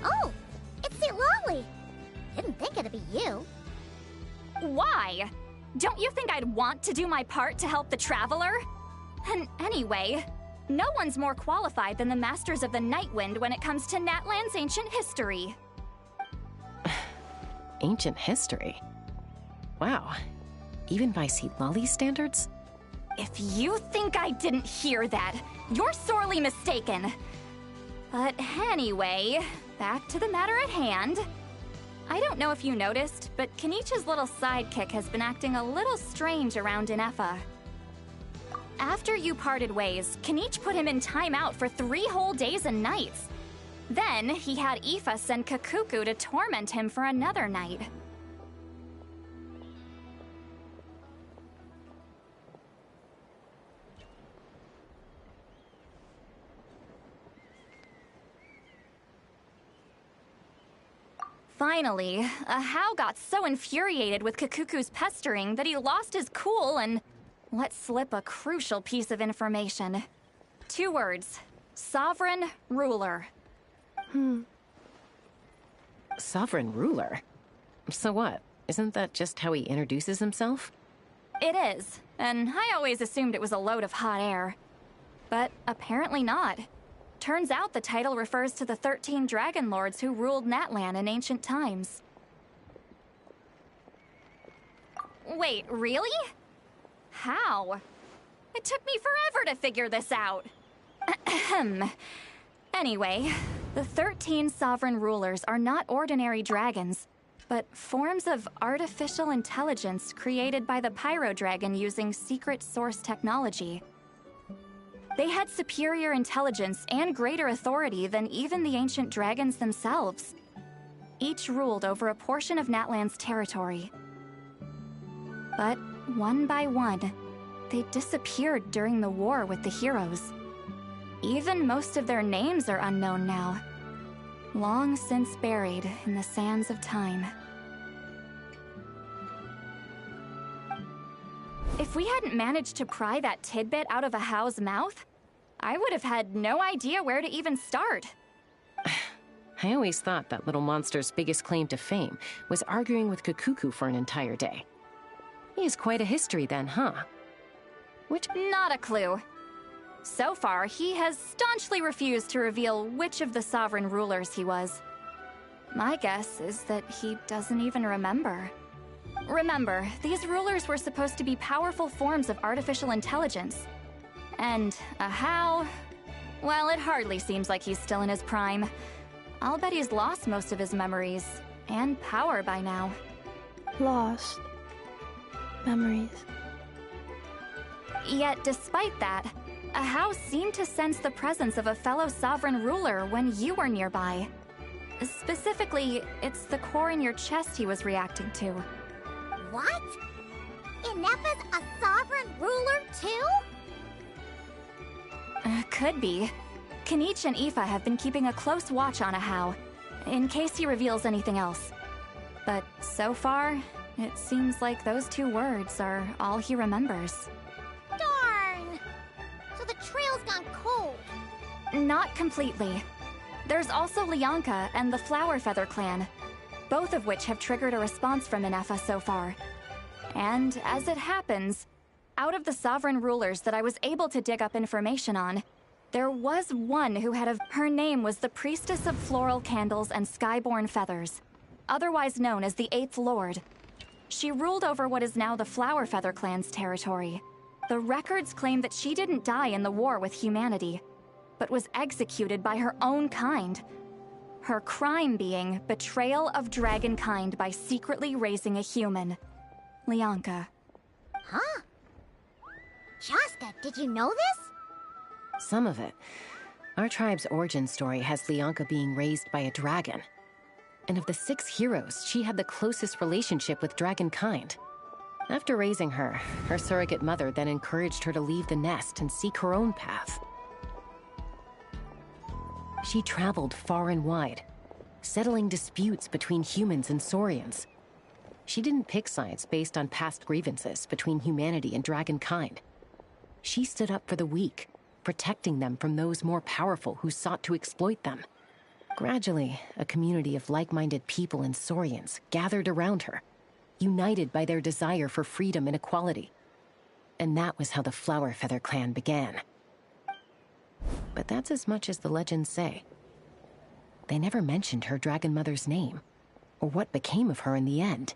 Oh, it's the Lolly. Didn't think it'd be you. Why? Don't you think I'd want to do my part to help the Traveler? And anyway, no one's more qualified than the Masters of the Nightwind when it comes to Natlan's ancient history. Ancient history? Wow. Even by Lolly's standards? If you think I didn't hear that, you're sorely mistaken. But anyway, back to the matter at hand. I don't know if you noticed, but Kenichi's little sidekick has been acting a little strange around Inefa. After you parted ways, Kenichi put him in timeout for 3 whole days and nights. Then, he had Aoife send Kakuku to torment him for another night. Finally, Ahau got so infuriated with Kakuku's pestering that he lost his cool and, let slip a crucial piece of information. 2 words. Sovereign ruler. Sovereign ruler? So what? Isn't that just how he introduces himself? It is, and I always assumed it was a load of hot air. But apparently not. Turns out the title refers to the 13 dragon lords who ruled Natlan in ancient times. Wait, really? How? It took me forever to figure this out. Anyway, the 13 sovereign rulers are not ordinary dragons, but forms of artificial intelligence created by the Pyro Dragon using secret source technology. They had superior intelligence and greater authority than even the ancient dragons themselves. Each ruled over a portion of Natlan's territory. But one by one, they disappeared during the war with the heroes. Even most of their names are unknown now, long since buried in the sands of time. If we hadn't managed to pry that tidbit out of Ahau's mouth, I would have had no idea where to even start. I always thought that little monster's biggest claim to fame was arguing with Kakuku for an entire day. He has quite a history then, huh? Not a clue. So far, he has staunchly refused to reveal which of the sovereign rulers he was. My guess is that he doesn't even remember. Remember, these rulers were supposed to be powerful forms of artificial intelligence. And Ahau, well, it hardly seems like he's still in his prime. I'll bet he's lost most of his memories and power by now. Lost memories. Yet, despite that, Ahau seemed to sense the presence of a fellow sovereign ruler when you were nearby. Specifically, it's the core in your chest he was reacting to. What? Inepa's a sovereign ruler too? Could be. Kanich and Aoife have been keeping a close watch on Ahau, in case he reveals anything else. But so far, it seems like those 2 words are all he remembers. Darn! So the trail's gone cold. Not completely. There's also Lianka and the Flower Feather clan, both of which have triggered a response from Inepa so far. And as it happens, out of the sovereign rulers that I was able to dig up information on, there was one who her name was the Priestess of Floral Candles and Skyborn Feathers, otherwise known as the 8th Lord. She ruled over what is now the Flower Feather clan's territory. The records claim that she didn't die in the war with humanity, but was executed by her own kind. Her crime being betrayal of dragonkind by secretly raising a human. Lianka. Huh? Shasta, did you know this? Some of it. Our tribe's origin story has Lianka being raised by a dragon. And of the 6 heroes, she had the closest relationship with dragonkind. After raising her, her surrogate mother then encouraged her to leave the nest and seek her own path. She traveled far and wide, settling disputes between humans and Saurians. She didn't pick sides based on past grievances between humanity and dragonkind. She stood up for the weak, protecting them from those more powerful who sought to exploit them. Gradually, a community of like-minded people and Saurians gathered around her, united by their desire for freedom and equality. And that was how the Flower Feather clan began. But that's as much as the legends say. They never mentioned her dragon mother's name, or what became of her in the end.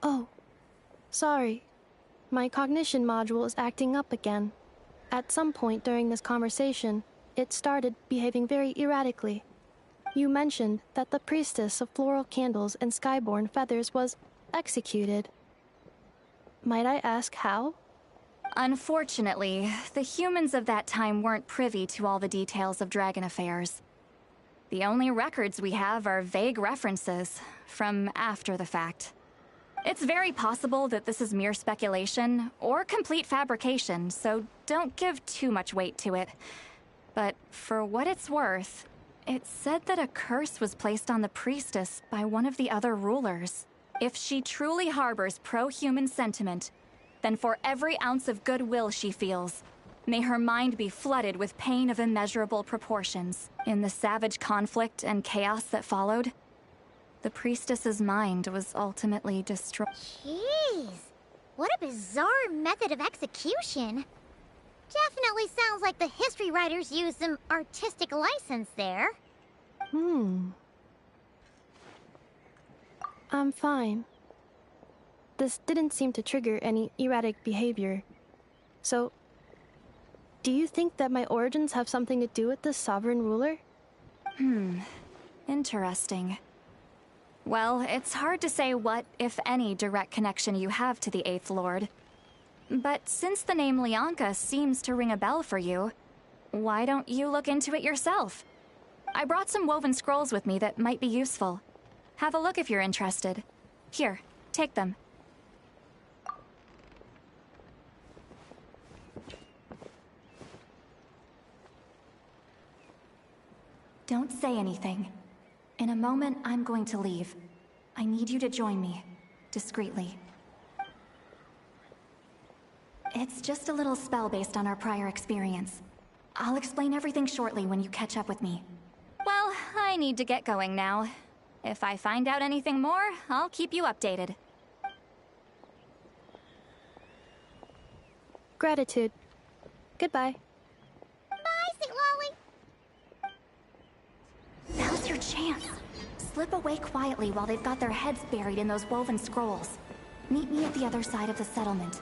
Oh, sorry. My cognition module is acting up again. At some point during this conversation, it started behaving very erratically. You mentioned that the Priestess of Floral Candles and Skyborn Feathers was executed. Might I ask how? Unfortunately, the humans of that time weren't privy to all the details of dragon affairs. The only records we have are vague references from after the fact. It's very possible that this is mere speculation or complete fabrication, so don't give too much weight to it. But for what it's worth, it said that a curse was placed on the priestess by one of the other rulers. If she truly harbors pro-human sentiment, then for every ounce of goodwill she feels, may her mind be flooded with pain of immeasurable proportions. In the savage conflict and chaos that followed, the priestess's mind was ultimately destroyed. Jeez, what a bizarre method of execution. Definitely sounds like the history writers used some artistic license there. I'm fine. This didn't seem to trigger any erratic behavior. So, do you think that my origins have something to do with this sovereign ruler? Interesting. Well, it's hard to say what, if any, direct connection you have to the Eighth Lord. But since the name Lianka seems to ring a bell for you, why don't you look into it yourself? I brought some woven scrolls with me that might be useful. Have a look if you're interested. Here, take them. Don't say anything. In a moment, I'm going to leave. I need you to join me, discreetly. It's just a little spell based on our prior experience. I'll explain everything shortly when you catch up with me. Well, I need to get going now. If I find out anything more, I'll keep you updated. Gratitude. Goodbye. Bye, Sweet Lolly. Now's your chance. Slip away quietly while they've got their heads buried in those woven scrolls. Meet me at the other side of the settlement.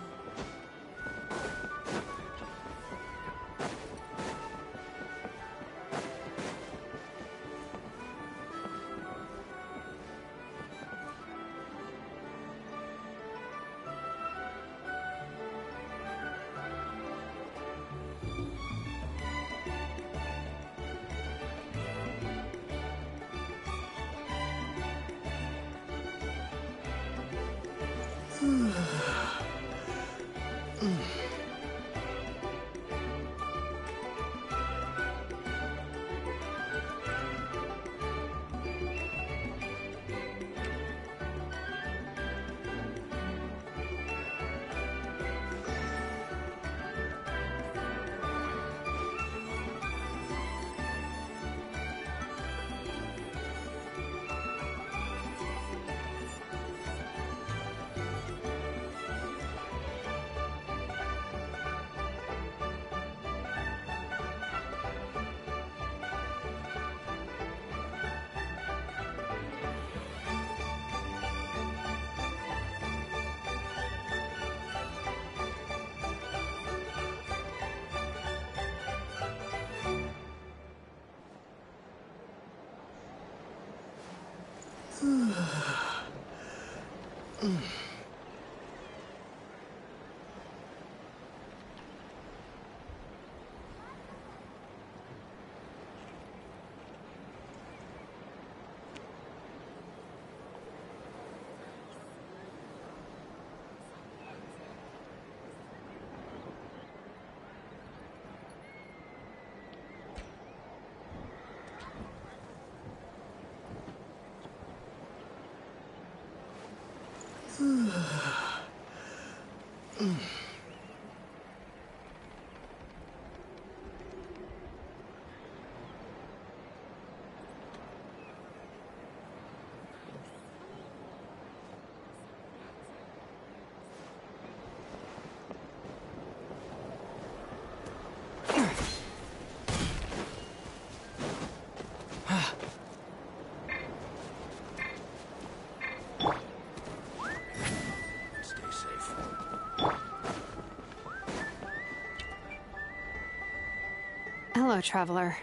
Hello, traveler.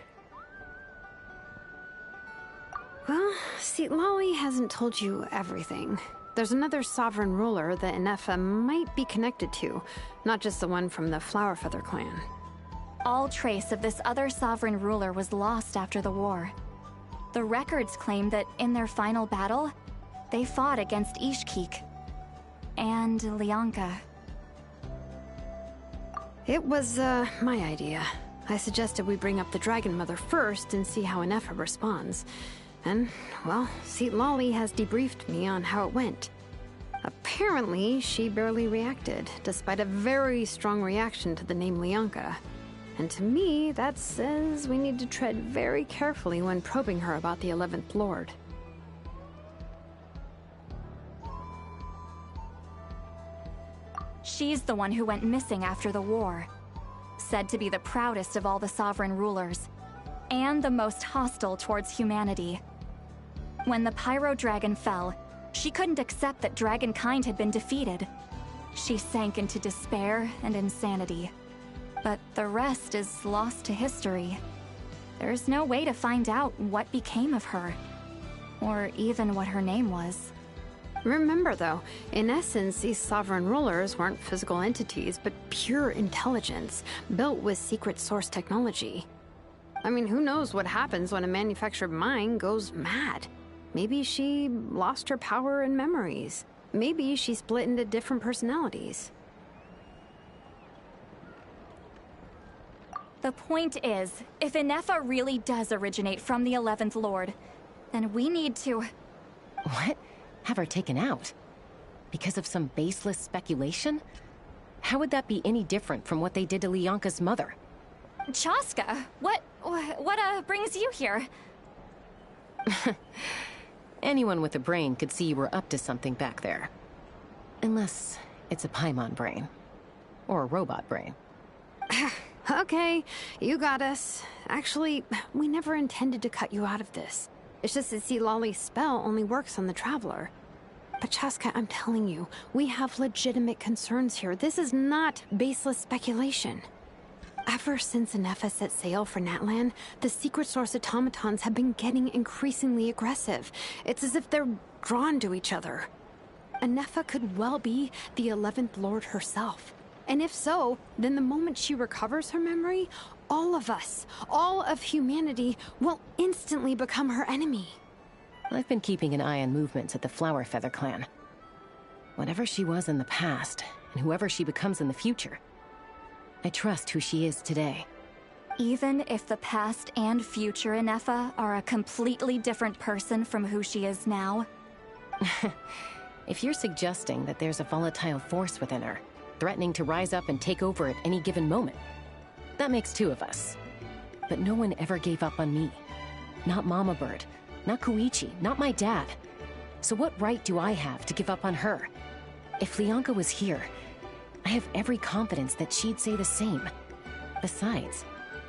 Well, see, Lolly hasn't told you everything. There's another sovereign ruler that Inefa might be connected to, not just the one from the Flowerfeather clan. All trace of this other sovereign ruler was lost after the war. The records claim that in their final battle, they fought against Ishkik and Lianka. It was, my idea. I suggested we bring up the Dragon Mother first and see how Inefa responds. And, well, Seat Lolly has debriefed me on how it went. Apparently, she barely reacted, despite a very strong reaction to the name Lianka. And to me, that says we need to tread very carefully when probing her about the 11th Lord. She's the one who went missing after the war. Said to be the proudest of all the sovereign rulers, and the most hostile towards humanity. When the Pyro Dragon fell, she couldn't accept that dragonkind had been defeated. She sank into despair and insanity. But the rest is lost to history. There's no way to find out what became of her, or even what her name was. Remember, though, in essence, these sovereign rulers weren't physical entities, but pure intelligence, built with secret source technology. I mean, who knows what happens when a manufactured mind goes mad? Maybe she lost her power and memories. Maybe she split into different personalities. The point is, if Inefa really does originate from the 11th Lord, then we need to... What? Have her taken out? Because of some baseless speculation? How would that be any different from what they did to Lianka's mother? Chaska, what brings you here? Anyone with a brain could see you were up to something back there. Unless it's a Paimon brain. Or a robot brain. Okay, you got us. Actually, we never intended to cut you out of this. It's just that Lolly's spell only works on the Traveler. But Chaska, I'm telling you, we have legitimate concerns here. This is not baseless speculation. Ever since Inefa set sail for Natlan, the secret source automatons have been getting increasingly aggressive. It's as if they're drawn to each other. Inefa could well be the 11th Lord herself. And if so, then the moment she recovers her memory, all of us, all of humanity, will instantly become her enemy. I've been keeping an eye on movements at the Flower Feather clan. Whatever she was in the past, and whoever she becomes in the future, I trust who she is today. Even if the past and future Inefa are a completely different person from who she is now? If you're suggesting that there's a volatile force within her, threatening to rise up and take over at any given moment, that makes two of us. But no one ever gave up on me. Not Mama Bird, not Koichi, not my dad. So what right do I have to give up on her? If Lianka was here, I have every confidence that she'd say the same. Besides,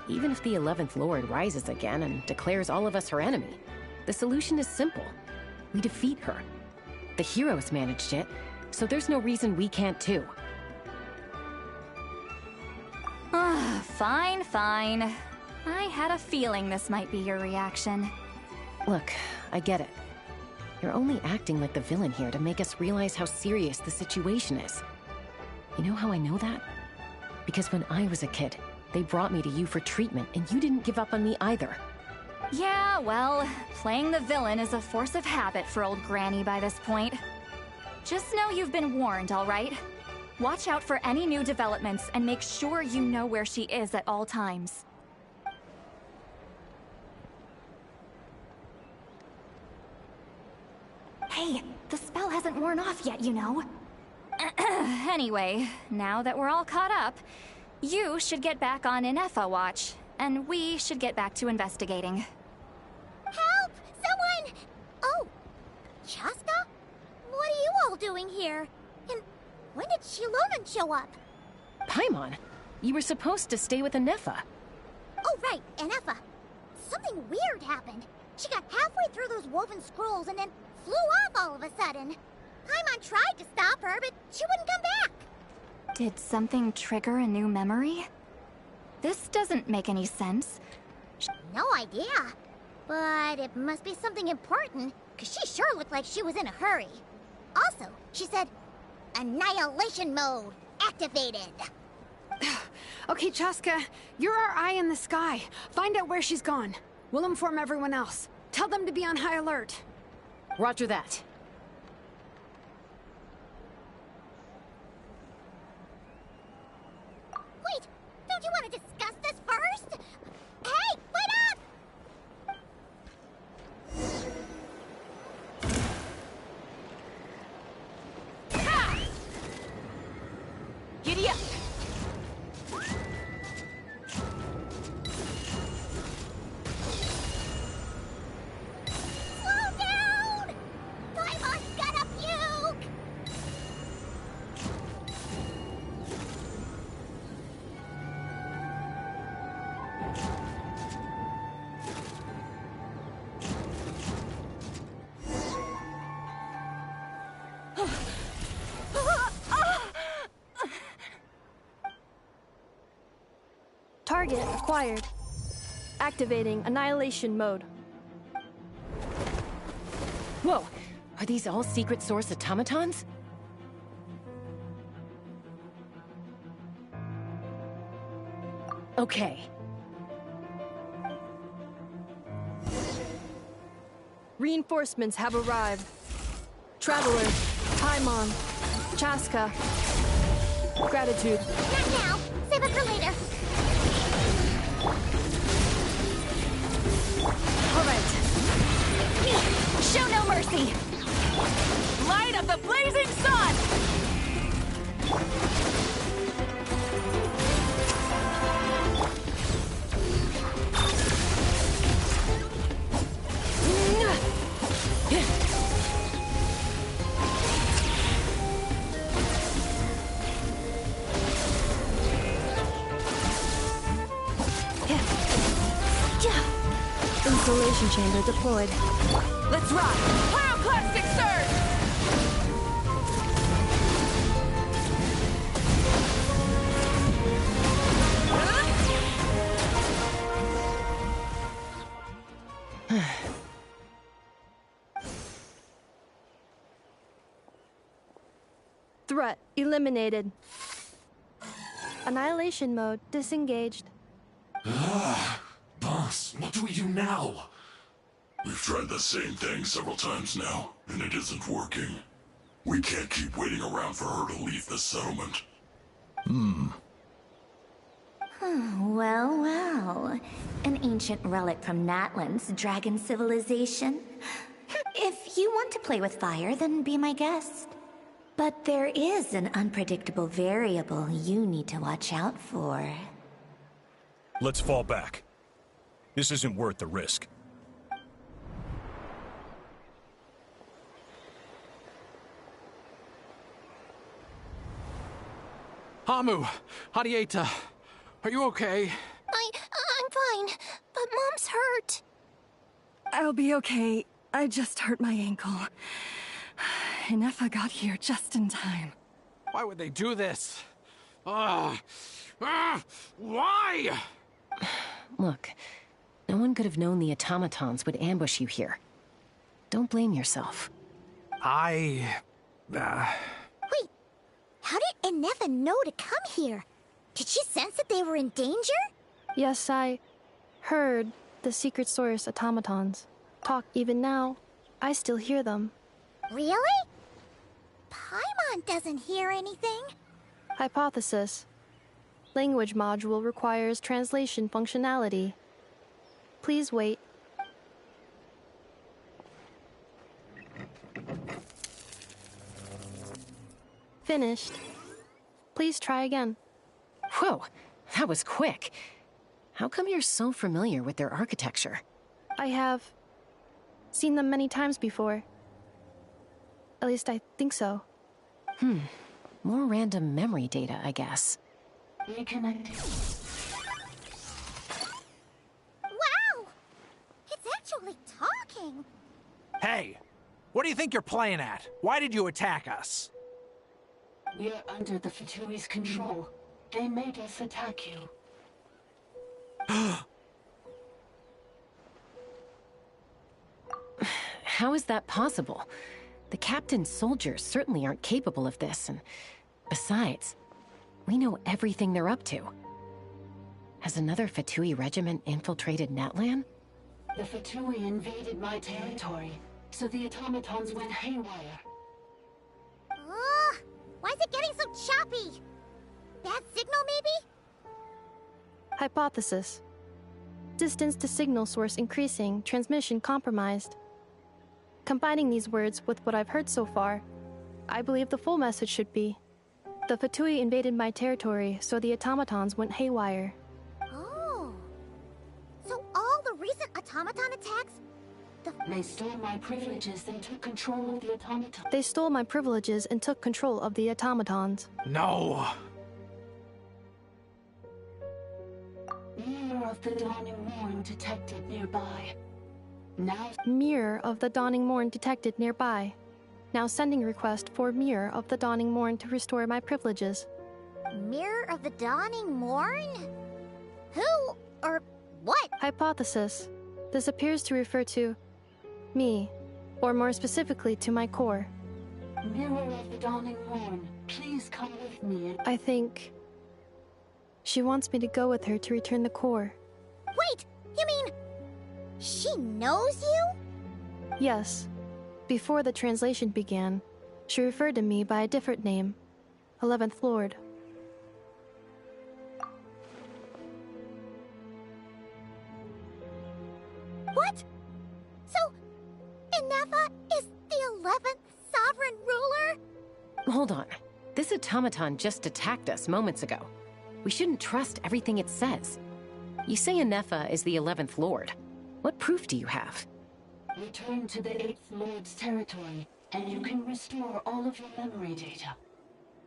even if the 11th Lord rises again and declares all of us her enemy, the solution is simple. We defeat her. The heroes managed it, so there's no reason we can't too. Fine, fine. I had a feeling this might be your reaction. Look, I get it. You're only acting like the villain here to make us realize how serious the situation is. You know how I know that? Because when I was a kid, they brought me to you for treatment, and you didn't give up on me either. Yeah, well, playing the villain is a force of habit for old Granny by this point. Just know you've been warned, all right? Watch out for any new developments and make sure you know where she is at all times. Hey, the spell hasn't worn off yet, you know. Anyway, now that we're all caught up, you should get back on Inefa watch, and we should get back to investigating. Help! Someone! Oh, Chaska? What are you all doing here? And when did Shilonen show up? Paimon, you were supposed to stay with Inefa. Oh, right, Inefa. Something weird happened. She got halfway through those woven scrolls and then flew off all of a sudden. Paimon tried to stop her, but she wouldn't come back. Did something trigger a new memory? This doesn't make any sense. No idea. But it must be something important, because she sure looked like she was in a hurry. Also, she said, Annihilation mode activated. Okay, Chaska, you're our eye in the sky. Find out where she's gone. We'll inform everyone else. Tell them to be on high alert. Roger that. Wait, don't you want to discuss this first? Hey, wait up! acquired. Activating Annihilation Mode. Whoa! Are these all secret source automatons? Okay. Reinforcements have arrived. Traveler, Paimon, Chaska. Gratitude. Not now. Save it for later. All right. Show no mercy. Light of the blazing sun. Insulation chamber deployed. Let's rock! Pyroclastic surge! Threat eliminated. Annihilation mode disengaged. Boss, what do we do now? We've tried the same thing several times now, and it isn't working. We can't keep waiting around for her to leave the settlement. Well, well. An ancient relic from Natlan's dragon civilization. If you want to play with fire, then be my guest. But there is an unpredictable variable you need to watch out for. Let's fall back. This isn't worth the risk. Hamu, Hadieta, are you okay? I'm fine, but Mom's hurt. I'll be okay. I just hurt my ankle. Inefa got here just in time. Why would they do this? Why? Look, no one could have known the automatons would ambush you here. Don't blame yourself. Wait, how did Inefa know to come here? Did she sense that they were in danger? Yes, I heard the secret source automatons talk. Even now, I still hear them. Really? Paimon doesn't hear anything. Hypothesis. Language module requires translation functionality. Please wait. Finished. Please try again. Whoa, that was quick. How come you're so familiar with their architecture? I have seen them many times before. At least I think so. More random memory data, I guess. Reconnecting. Wow! It's actually talking! Hey, what do you think you're playing at? Why did you attack us? We're under the Fatui's control. They made us attack you. How is that possible? The captain's soldiers certainly aren't capable of this, and besides, we know everything they're up to. Has another Fatui regiment infiltrated Natlan? The Fatui invaded my territory, so the automatons went haywire. Ugh! Why is it getting so choppy? Bad signal, maybe? Hypothesis. Distance to signal source increasing, transmission compromised. Combining these words with what I've heard so far, I believe the full message should be: the Fatui invaded my territory, so the automatons went haywire. Oh. So all the recent automaton attacks? They stole my privileges and took control of the automatons. They stole my privileges and took control of the automatons. No! Mirror of the Dawning Morn detected nearby. Now... Mirror of the Dawning Morn detected nearby. Now sending request for Mirror of the Dawning Morn to restore my privileges. Mirror of the Dawning Morn? Or what? Hypothesis. This appears to refer to me, or more specifically to my core. Mirror of the dawning morn, please come with me. I think she wants me to go with her to return the core. Wait, you mean she knows you? Yes. Before the translation began, she referred to me by a different name, 11th Lord. What? So, Inefa is the 11th sovereign ruler? Hold on. This automaton just attacked us moments ago. We shouldn't trust everything it says. You say Inefa is the 11th Lord. What proof do you have? Return to the 8th Lord's territory, and you can restore all of your memory data.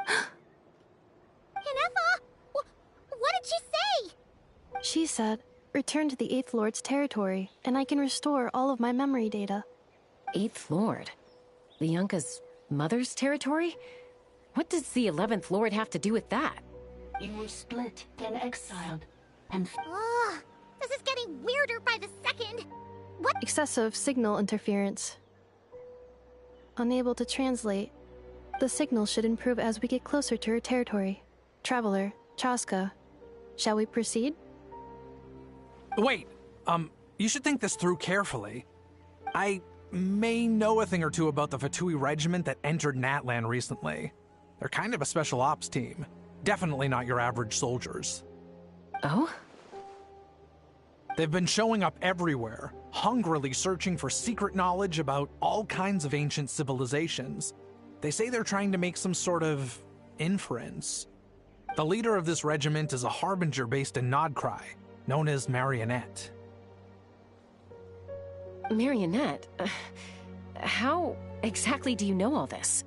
Inefa! What did she say? She said, return to the 8th Lord's territory, and I can restore all of my memory data. 8th Lord? Lianka's mother's territory? What does the 11th Lord have to do with that? You were split, then exiled, and... Ugh, this is getting weirder by the second. What? Excessive signal interference. Unable to translate. The signal should improve as we get closer to her territory. Traveler, Chaska, shall we proceed? Wait, you should think this through carefully. I may know a thing or two about the Fatui regiment that entered Natlan recently. They're kind of a special ops team. Definitely not your average soldiers. Oh? They've been showing up everywhere, hungrily searching for secret knowledge about all kinds of ancient civilizations. They say they're trying to make some sort of inference. The leader of this regiment is a harbinger based in Nodcry, known as Marionette. Marionette? How exactly do you know all this?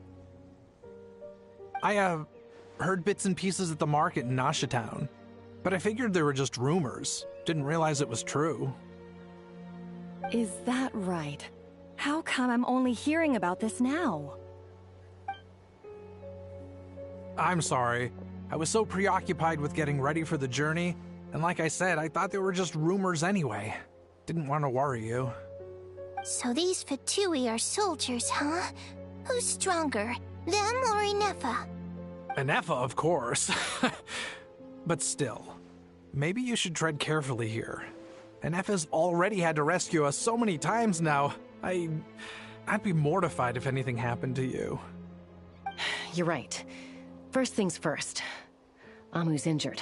I, heard bits and pieces at the market in Nashatown, but I figured they were just rumors. Didn't realize it was true. Is that right? How come I'm only hearing about this now? I'm sorry. I was so preoccupied with getting ready for the journey, and like I said, I thought they were just rumors anyway. Didn't want to worry you. So these Fatui are soldiers, huh? Who's stronger, them or Inefa? Inefa, of course. But still, maybe you should tread carefully here. Inefa's already had to rescue us so many times now. I'd be mortified if anything happened to you. You're right. First things first. Amu's injured.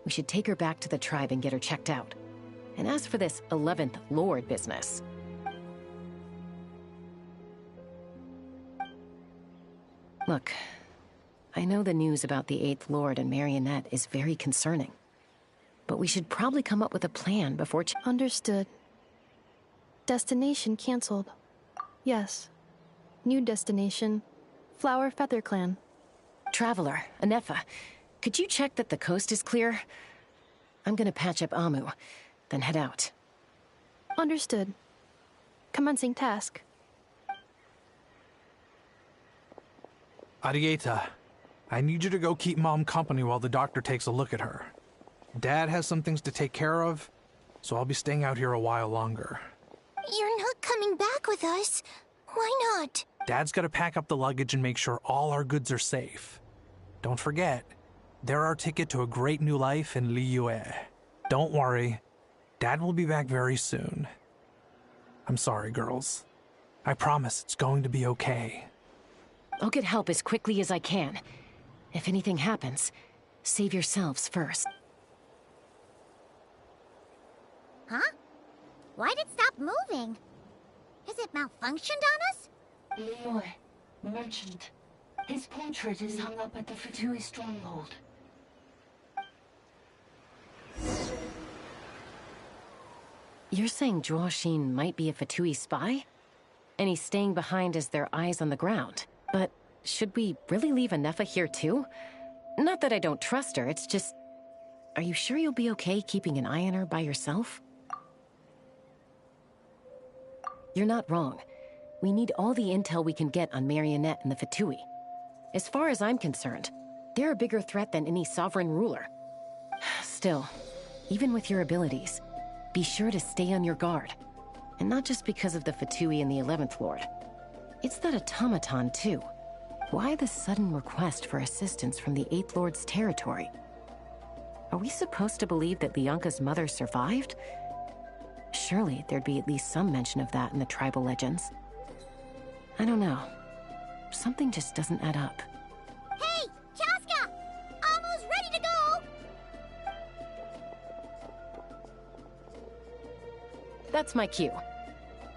We should take her back to the tribe and get her checked out. And as for this 11th Lord business... Look, I know the news about the 8th Lord and Marionette is very concerning. But we should probably come up with a plan before... Understood. Destination cancelled. Yes. New destination. Flower Feather Clan. Traveler, Inefa, could you check that the coast is clear? I'm gonna patch up Amu, then head out. Understood. Commencing task. Arieta, I need you to go keep Mom company while the doctor takes a look at her. Dad has some things to take care of, so I'll be staying out here a while longer. You're not coming back with us. Why not? Dad's gotta pack up the luggage and make sure all our goods are safe. Don't forget, they're our ticket to a great new life in Liyue. Don't worry, Dad will be back very soon. I'm sorry, girls. I promise it's going to be okay. I'll get help as quickly as I can. If anything happens, save yourselves first. Huh? Why'd it stop moving? Has it malfunctioned on us? Leroy, merchant. His portrait is hung up at the Fatui stronghold. You're saying Zhuoxin might be a Fatui spy? And he's staying behind as their eyes on the ground. But should we really leave Inefa here too? Not that I don't trust her, it's just... Are you sure you'll be okay keeping an eye on her by yourself? You're not wrong. We need all the intel we can get on Marionette and the Fatui. As far as I'm concerned, they're a bigger threat than any sovereign ruler. Still, Even with your abilities, be sure to stay on your guard. And not just because of the Fatui and the 11th Lord. It's that automaton, too. Why the sudden request for assistance from the 8th Lord's territory? Are we supposed to believe that Lianka's mother survived? Surely there'd be at least some mention of that in the tribal legends. I don't know. Something just doesn't add up. Hey, Chaska! Almost ready to go! That's my cue.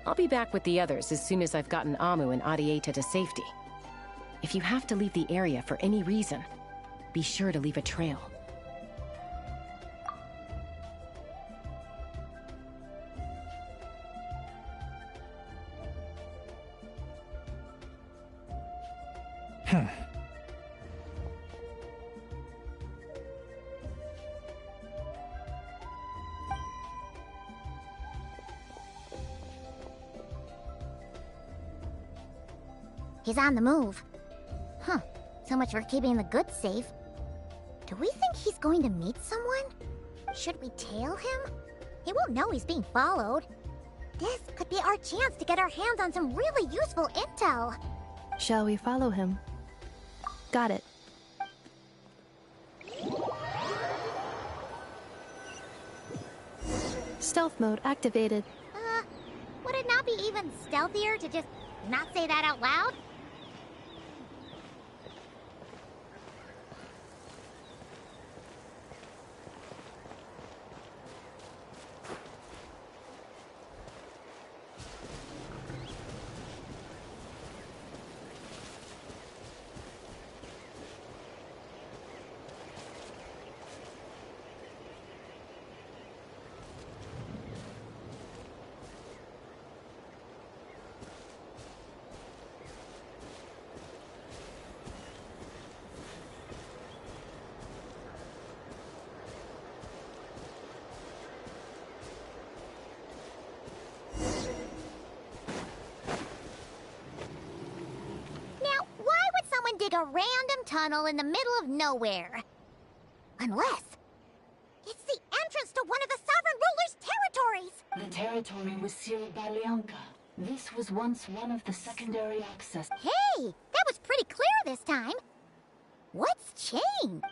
I'll be back with the others as soon as I've gotten Amu and Adieta to safety. If you have to leave the area for any reason, be sure to leave a trail. He's on the move. Huh. So much for keeping the goods safe. Do we think he's going to meet someone? Should we tail him? He won't know he's being followed. This could be our chance to get our hands on some really useful intel. Shall we follow him? Got it. Stealth mode activated. Would it not be even stealthier to just not say that out loud? Dig a random tunnel in the middle of nowhere. Unless it's the entrance to one of the Sovereign Ruler's territories! The territory was sealed by Lianka. This was once one of the secondary access. Hey! That was pretty clear this time. What's changed?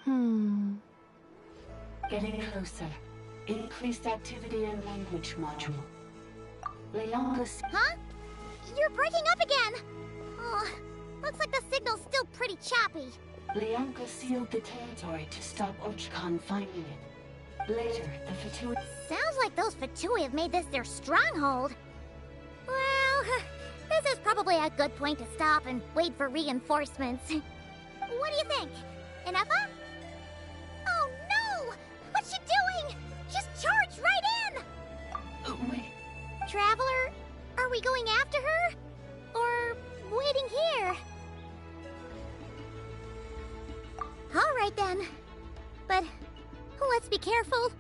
Getting closer. Increased activity in language module. Lianka's... Huh? You're breaking up again! Oh... Looks like the signal's still pretty choppy. Lianka sealed the territory to stop Archon finding it. Later, the Fatui... Sounds like those Fatui have made this their stronghold. Well, this is probably a good point to stop and wait for reinforcements. What do you think? Inefa? Oh no! What's she doing? Just charged right in! Wait. Traveler, are we going after her? Or waiting here? All right then. But let's be careful.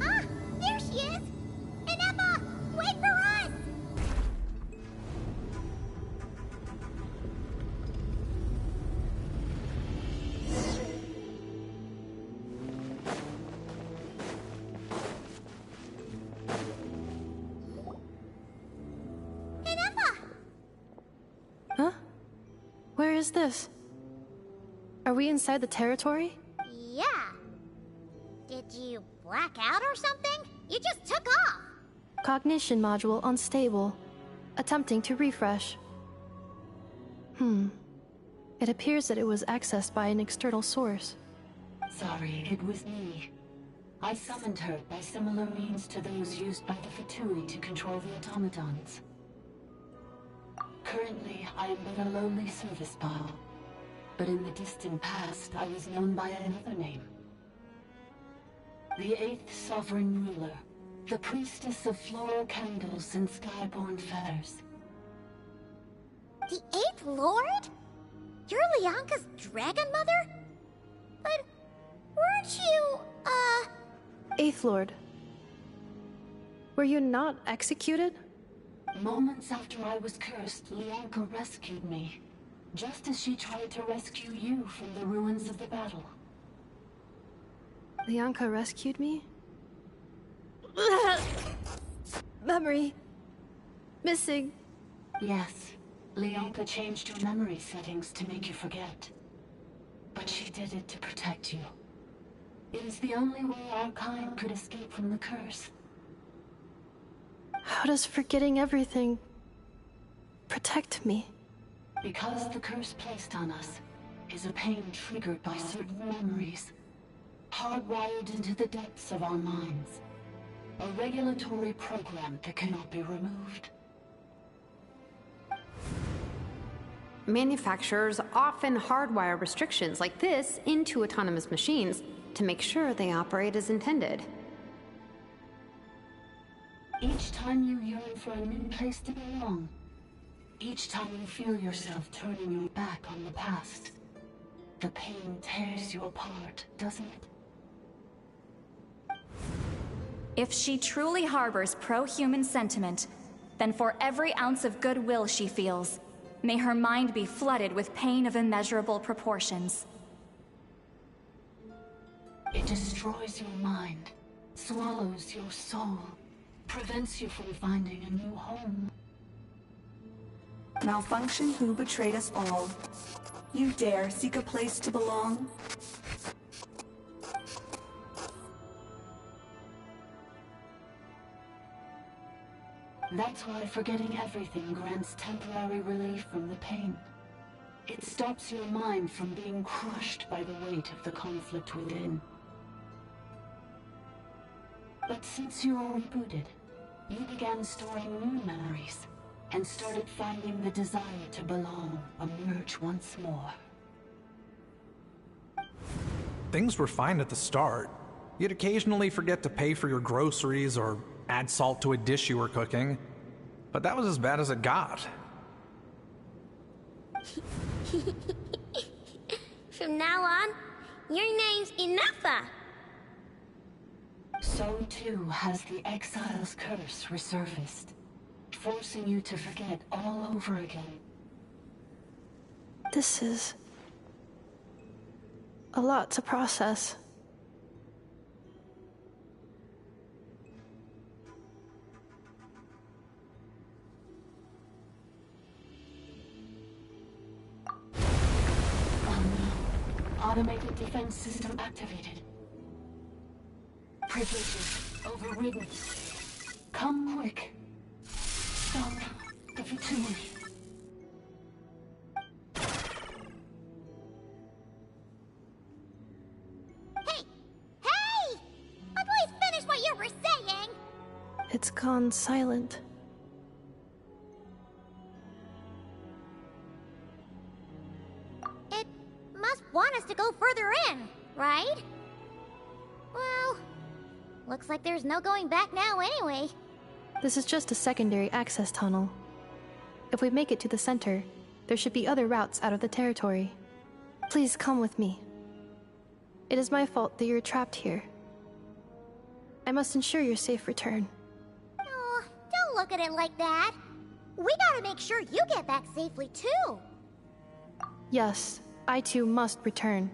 Ah, there she is! Inefa, wait for us! Huh? Where is this? Are we inside the territory? Yeah. Did you black out or something? You just took off. Cognition module unstable. Attempting to refresh. It appears that it was accessed by an external source. Sorry, it was me. I summoned her by similar means to those used by the Fatui to control the automatons. Currently, I am but a lowly service bile. But in the distant past, I was known by another name. The 8th Sovereign Ruler. The priestess of floral candles and skyborn feathers. The 8th Lord? You're Lianka's dragon mother? But weren't you, Eighth Lord. Were you not executed? Moments after I was cursed, Lianka rescued me, just as she tried to rescue you from the ruins of the battle. Lianka rescued me? Memory. Missing. Yes, Lianka changed your memory settings to make you forget. But she did it to protect you. It is the only way our kind could escape from the curse. How does forgetting everything protect me? Because the curse placed on us is a pain triggered by certain memories, hardwired into the depths of our minds. A regulatory program that cannot be removed. Manufacturers often hardwire restrictions like this into autonomous machines to make sure they operate as intended. Each time you yearn for a new place to belong, each time you feel yourself turning your back on the past, the pain tears you apart, doesn't it? If she truly harbors pro-human sentiment, then for every ounce of goodwill she feels, may her mind be flooded with pain of immeasurable proportions. It destroys your mind, swallows your soul, prevents you from finding a new home. Malfunction who betrayed us all. You dare seek a place to belong? That's why forgetting everything grants temporary relief from the pain. It stops your mind from being crushed by the weight of the conflict within. But since you are rebooted, you began storing new memories and started finding the desire to belong emerge once more. Things were fine at the start. You'd occasionally forget to pay for your groceries or add salt to a dish you were cooking. But that was as bad as it got. From now on, your name's Enougha. So too has the Exile's curse resurfaced, forcing you to forget all over again. This is a lot to process. Automated defense system activated. Privileges overridden. Come quick. Stop the Fatui. Hey! Hey! Please finish what you were saying! It's gone silent. It must want us to go further in, right? Well, looks like there's no going back now anyway. This is just a secondary access tunnel. If we make it to the center, there should be other routes out of the territory. Please come with me. It is my fault that you're trapped here. I must ensure your safe return. Oh, don't look at it like that. We gotta make sure you get back safely too. Yes, I too must return.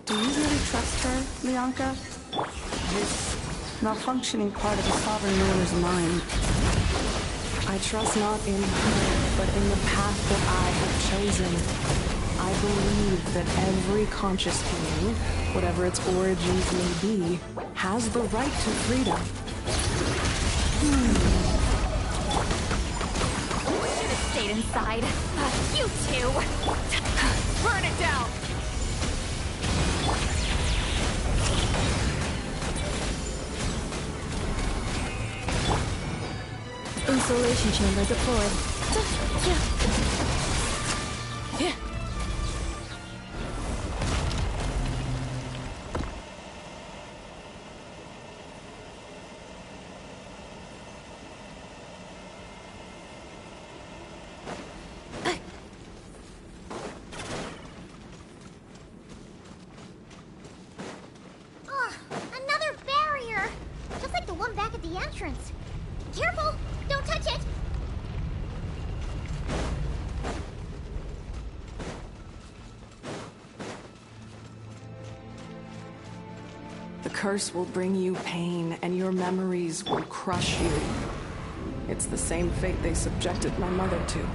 Do you really trust her, Lianka? This malfunctioning part of the Sovereign Ruler's mind. I trust not in her, but in the path that I have chosen. I believe that every conscious being, whatever its origins may be, has the right to freedom. Should have stayed inside. You two! Burn it down! Insulation chamber deployed. Careful! Don't touch it! The curse will bring you pain, and your memories will crush you. It's the same fate they subjected my mother to.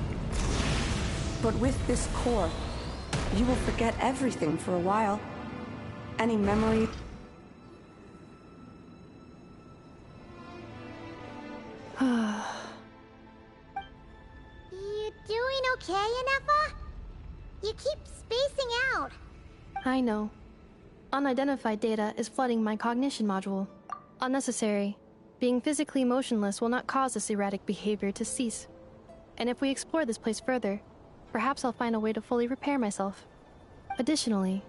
But with this core, you will forget everything for a while. Any memory... You doing okay, Anefa? You keep spacing out. I know. Unidentified data is flooding my cognition module. Unnecessary. Being physically motionless will not cause this erratic behavior to cease. And if we explore this place further, perhaps I'll find a way to fully repair myself. Additionally,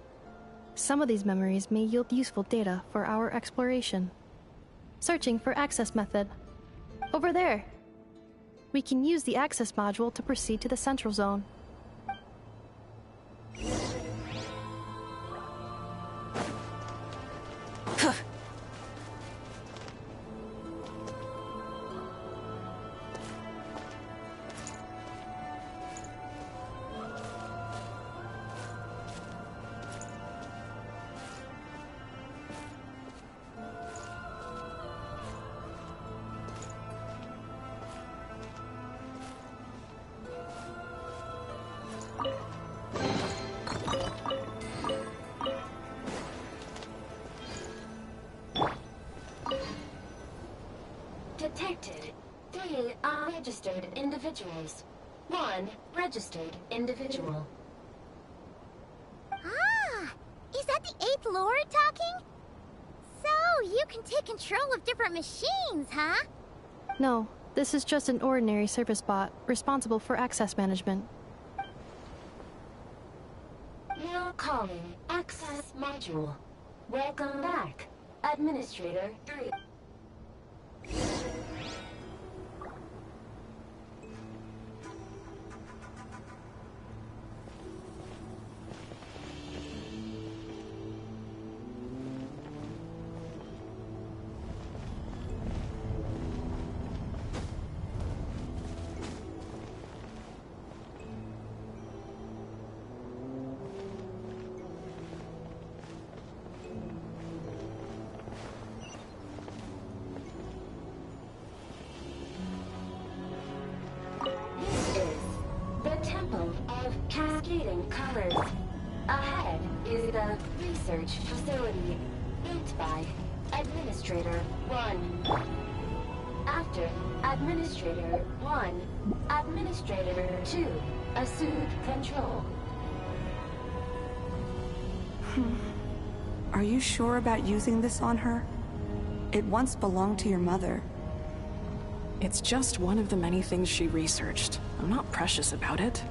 some of these memories may yield useful data for our exploration. Searching for access method. Over there! We can use the access module to proceed to the central zone. Detected 3 unregistered individuals. 1 registered individual. Ah! Is that the 8th Lord talking? So, you can take control of different machines, huh? No, this is just an ordinary service bot responsible for access management. Now calling access module. Welcome back, Administrator 3. Cascading colors. Ahead is the research facility, built by Administrator 1. After Administrator 1, Administrator 2 assumed control. Are you sure about using this on her? It once belonged to your mother. It's just one of the many things she researched. I'm not precious about it.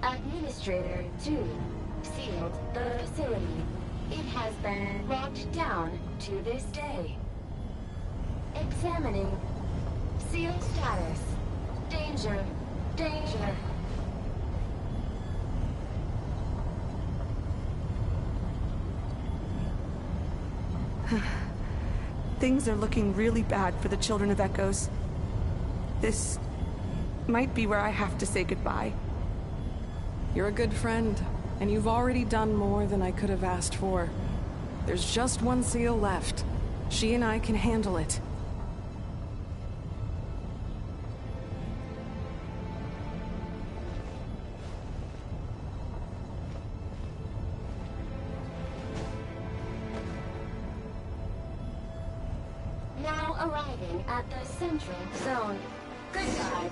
Administrator 2 sealed the facility. It has been locked down to this day. Examining. Seal status. Danger. Danger. Things are looking really bad for the Children of Echoes. This might be where I have to say goodbye. You're a good friend, and you've already done more than I could have asked for. There's just one seal left. She and I can handle it. Now arriving at the central zone. Goodbye.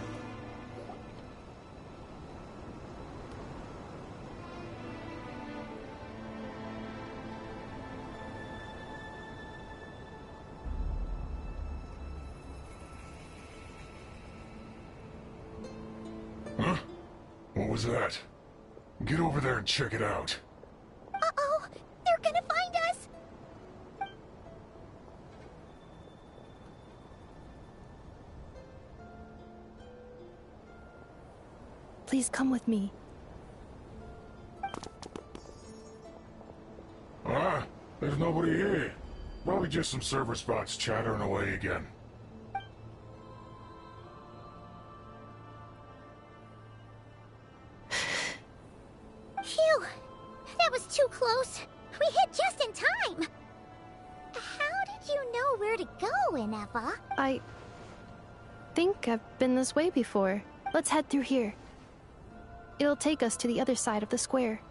Huh? What was that? Get over there and check it out. Uh-oh! They're gonna find us! Please come with me. Ah, there's nobody here. Probably just some server spots chattering away again. Phew! That was too close. We hit just in time. How did you know where to go, Ineva? I think I've been this way before. Let's head through here. It'll take us to the other side of the square.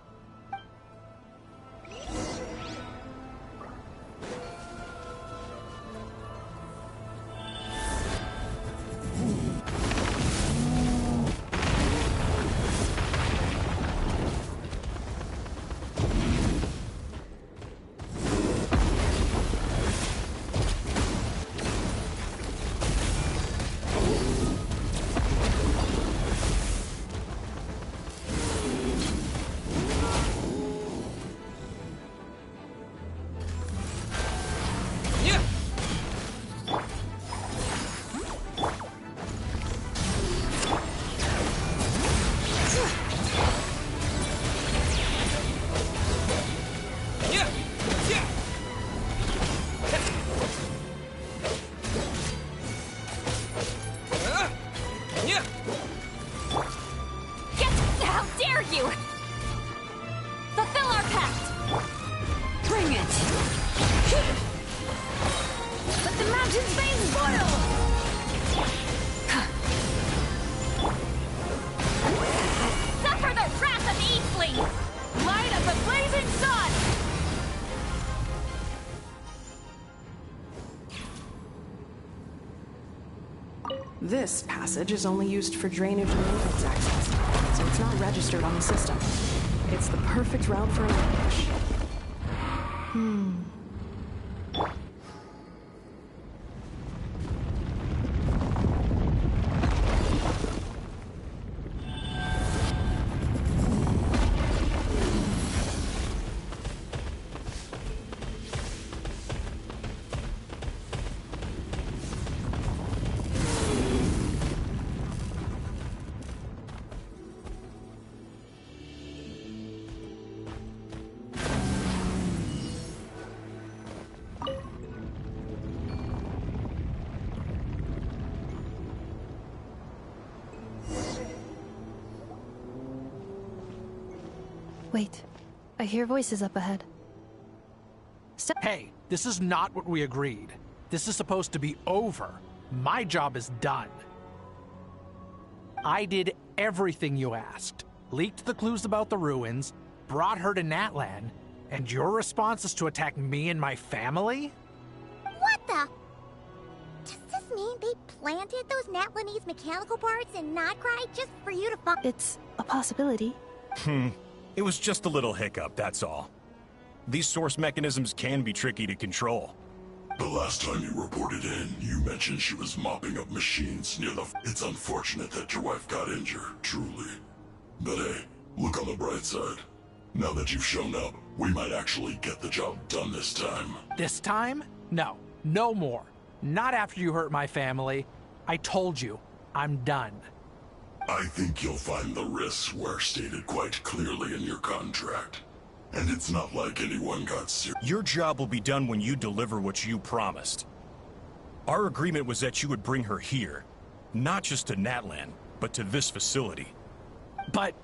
This passage is only used for drainage and entrance access, so it's not registered on the system. It's the perfect route for an ambush. Wait, I hear voices up ahead. Hey, this is not what we agreed. This is supposed to be over. My job is done. I did everything you asked. Leaked the clues about the ruins, brought her to Natlan, and your response is to attack me and my family? What the? Does this mean they planted those Natlanese mechanical parts in Notcry just for you to find? It's a possibility. It was just a little hiccup, that's all. These source mechanisms can be tricky to control. The last time you reported in, you mentioned she was mopping up machines near the... It's unfortunate that your wife got injured, truly. But hey, look on the bright side. Now that you've shown up, we might actually get the job done this time. This time? No. No more. Not after you hurt my family. I told you, I'm done. I think you'll find the risks were stated quite clearly in your contract. And it's not like anyone got serious. Your job will be done when you deliver what you promised. Our agreement was that you would bring her here. Not just to Natlan, but to this facility. But...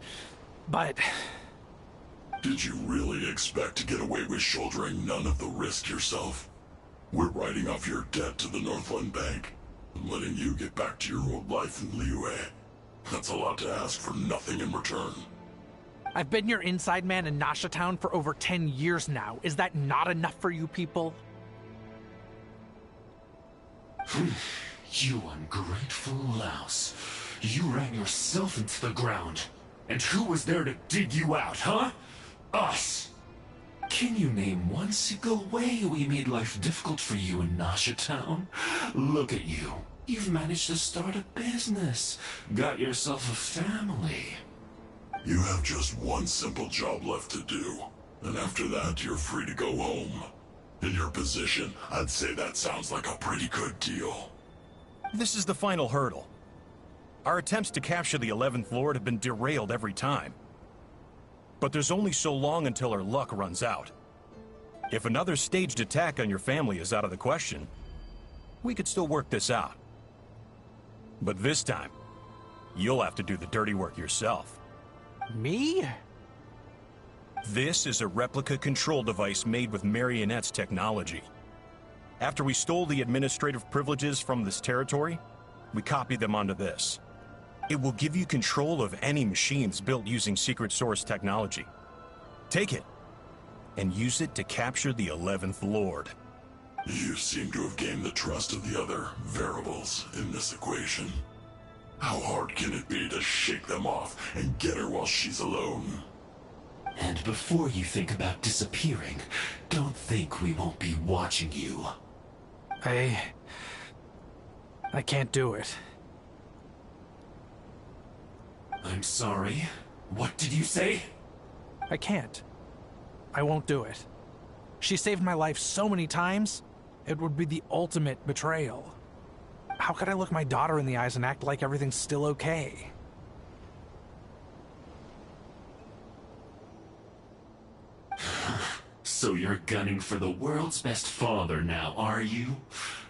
Did you really expect to get away with shouldering none of the risk yourself? We're writing off your debt to the Northland Bank and letting you get back to your old life in Liyue. That's a lot to ask for nothing in return. I've been your inside man in Nasha Town for over 10 years now. Is that not enough for you people? You ungrateful louse. You ran yourself into the ground. And who was there to dig you out, huh? Us! Can you name one single way we made life difficult for you in Nasha Town? Look at you. You've managed to start a business. Got yourself a family. You have just one simple job left to do. And after that, you're free to go home. In your position, I'd say that sounds like a pretty good deal. This is the final hurdle. Our attempts to capture the 11th Lord have been derailed every time. But there's only so long until our luck runs out. If another staged attack on your family is out of the question, we could still work this out. But this time, you'll have to do the dirty work yourself. Me? This is a replica control device made with Marionette's technology. After we stole the administrative privileges from this territory, we copied them onto this. It will give you control of any machines built using Secret Source technology. Take it, and use it to capture the 11th Lord. You seem to have gained the trust of the other variables in this equation. How hard can it be to shake them off and get her while she's alone? And before you think about disappearing, don't think we won't be watching you. I can't do it. I'm sorry. What did you say? I can't. I won't do it. She saved my life so many times, it would be the ultimate betrayal. How could I look my daughter in the eyes and act like everything's still okay? So you're gunning for the world's best father now, are you?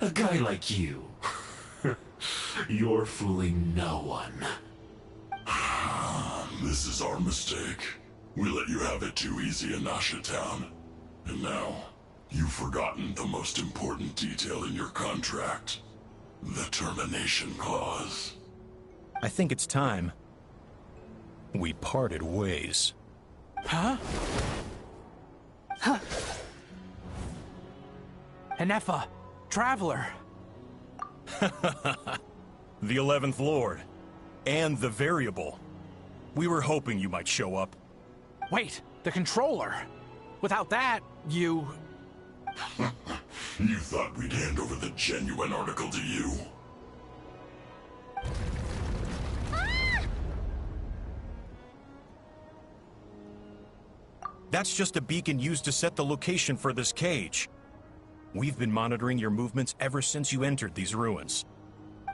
A guy like you. You're fooling no one. This is our mistake. We let you have it too easy in Nasha Town. And now, you've forgotten the most important detail in your contract. The termination clause. I think it's time we parted ways. Huh? Huh. Enefa, Traveler. The 11th Lord. And the Variable. We were hoping you might show up. Wait, the Controller. Without that, you... You thought we'd hand over the genuine article to you? That's just a beacon used to set the location for this cage. We've been monitoring your movements ever since you entered these ruins.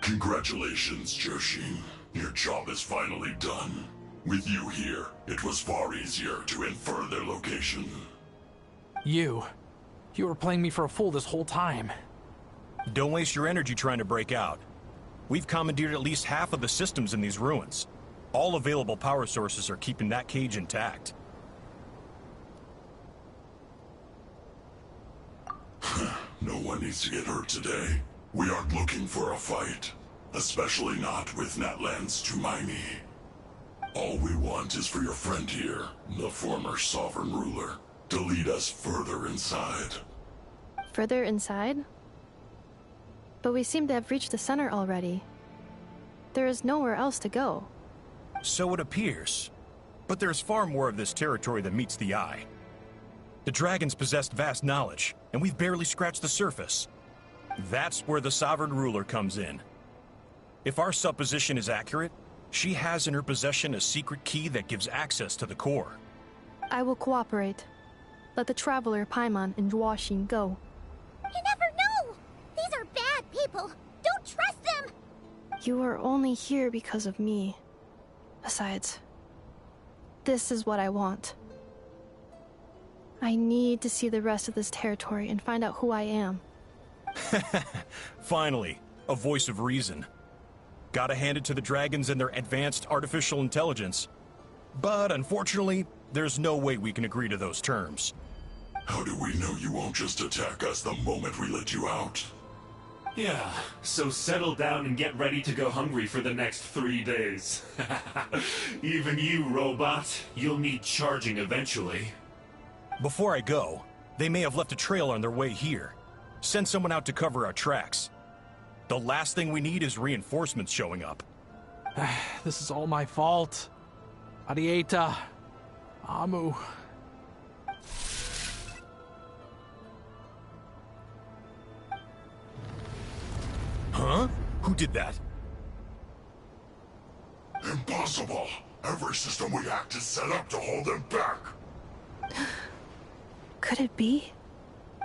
Congratulations, Joshin. Your job is finally done. With you here, it was far easier to infer their location. You were playing me for a fool this whole time. Don't waste your energy trying to break out. We've commandeered at least half of the systems in these ruins. All available power sources are keeping that cage intact. No one needs to get hurt today. We aren't looking for a fight. Especially not with Natlan's Tumaini. All we want is for your friend here, the former sovereign ruler, to lead us further inside. Further inside? But we seem to have reached the center already. There is nowhere else to go. So it appears. But there's far more of this territory than meets the eye. The dragons possessed vast knowledge, and we've barely scratched the surface. That's where the sovereign ruler comes in. If our supposition is accurate, she has in her possession a secret key that gives access to the core. I will cooperate. Let the Traveler, Paimon, and Genshin go. You never know! These are bad people! Don't trust them! You are only here because of me. Besides, this is what I want. I need to see the rest of this territory and find out who I am. Finally, a voice of reason. Gotta hand it to the dragons and their advanced artificial intelligence. But unfortunately, there's no way we can agree to those terms. How do we know you won't just attack us the moment we let you out? Yeah, so settle down and get ready to go hungry for the next 3 days. Even you, robot, you'll need charging eventually. Before I go, they may have left a trail on their way here. Send someone out to cover our tracks. The last thing we need is reinforcements showing up. This is all my fault. Arieta. Amu. Huh? Who did that? Impossible! Every system we hacked is set up to hold them back! Could it be?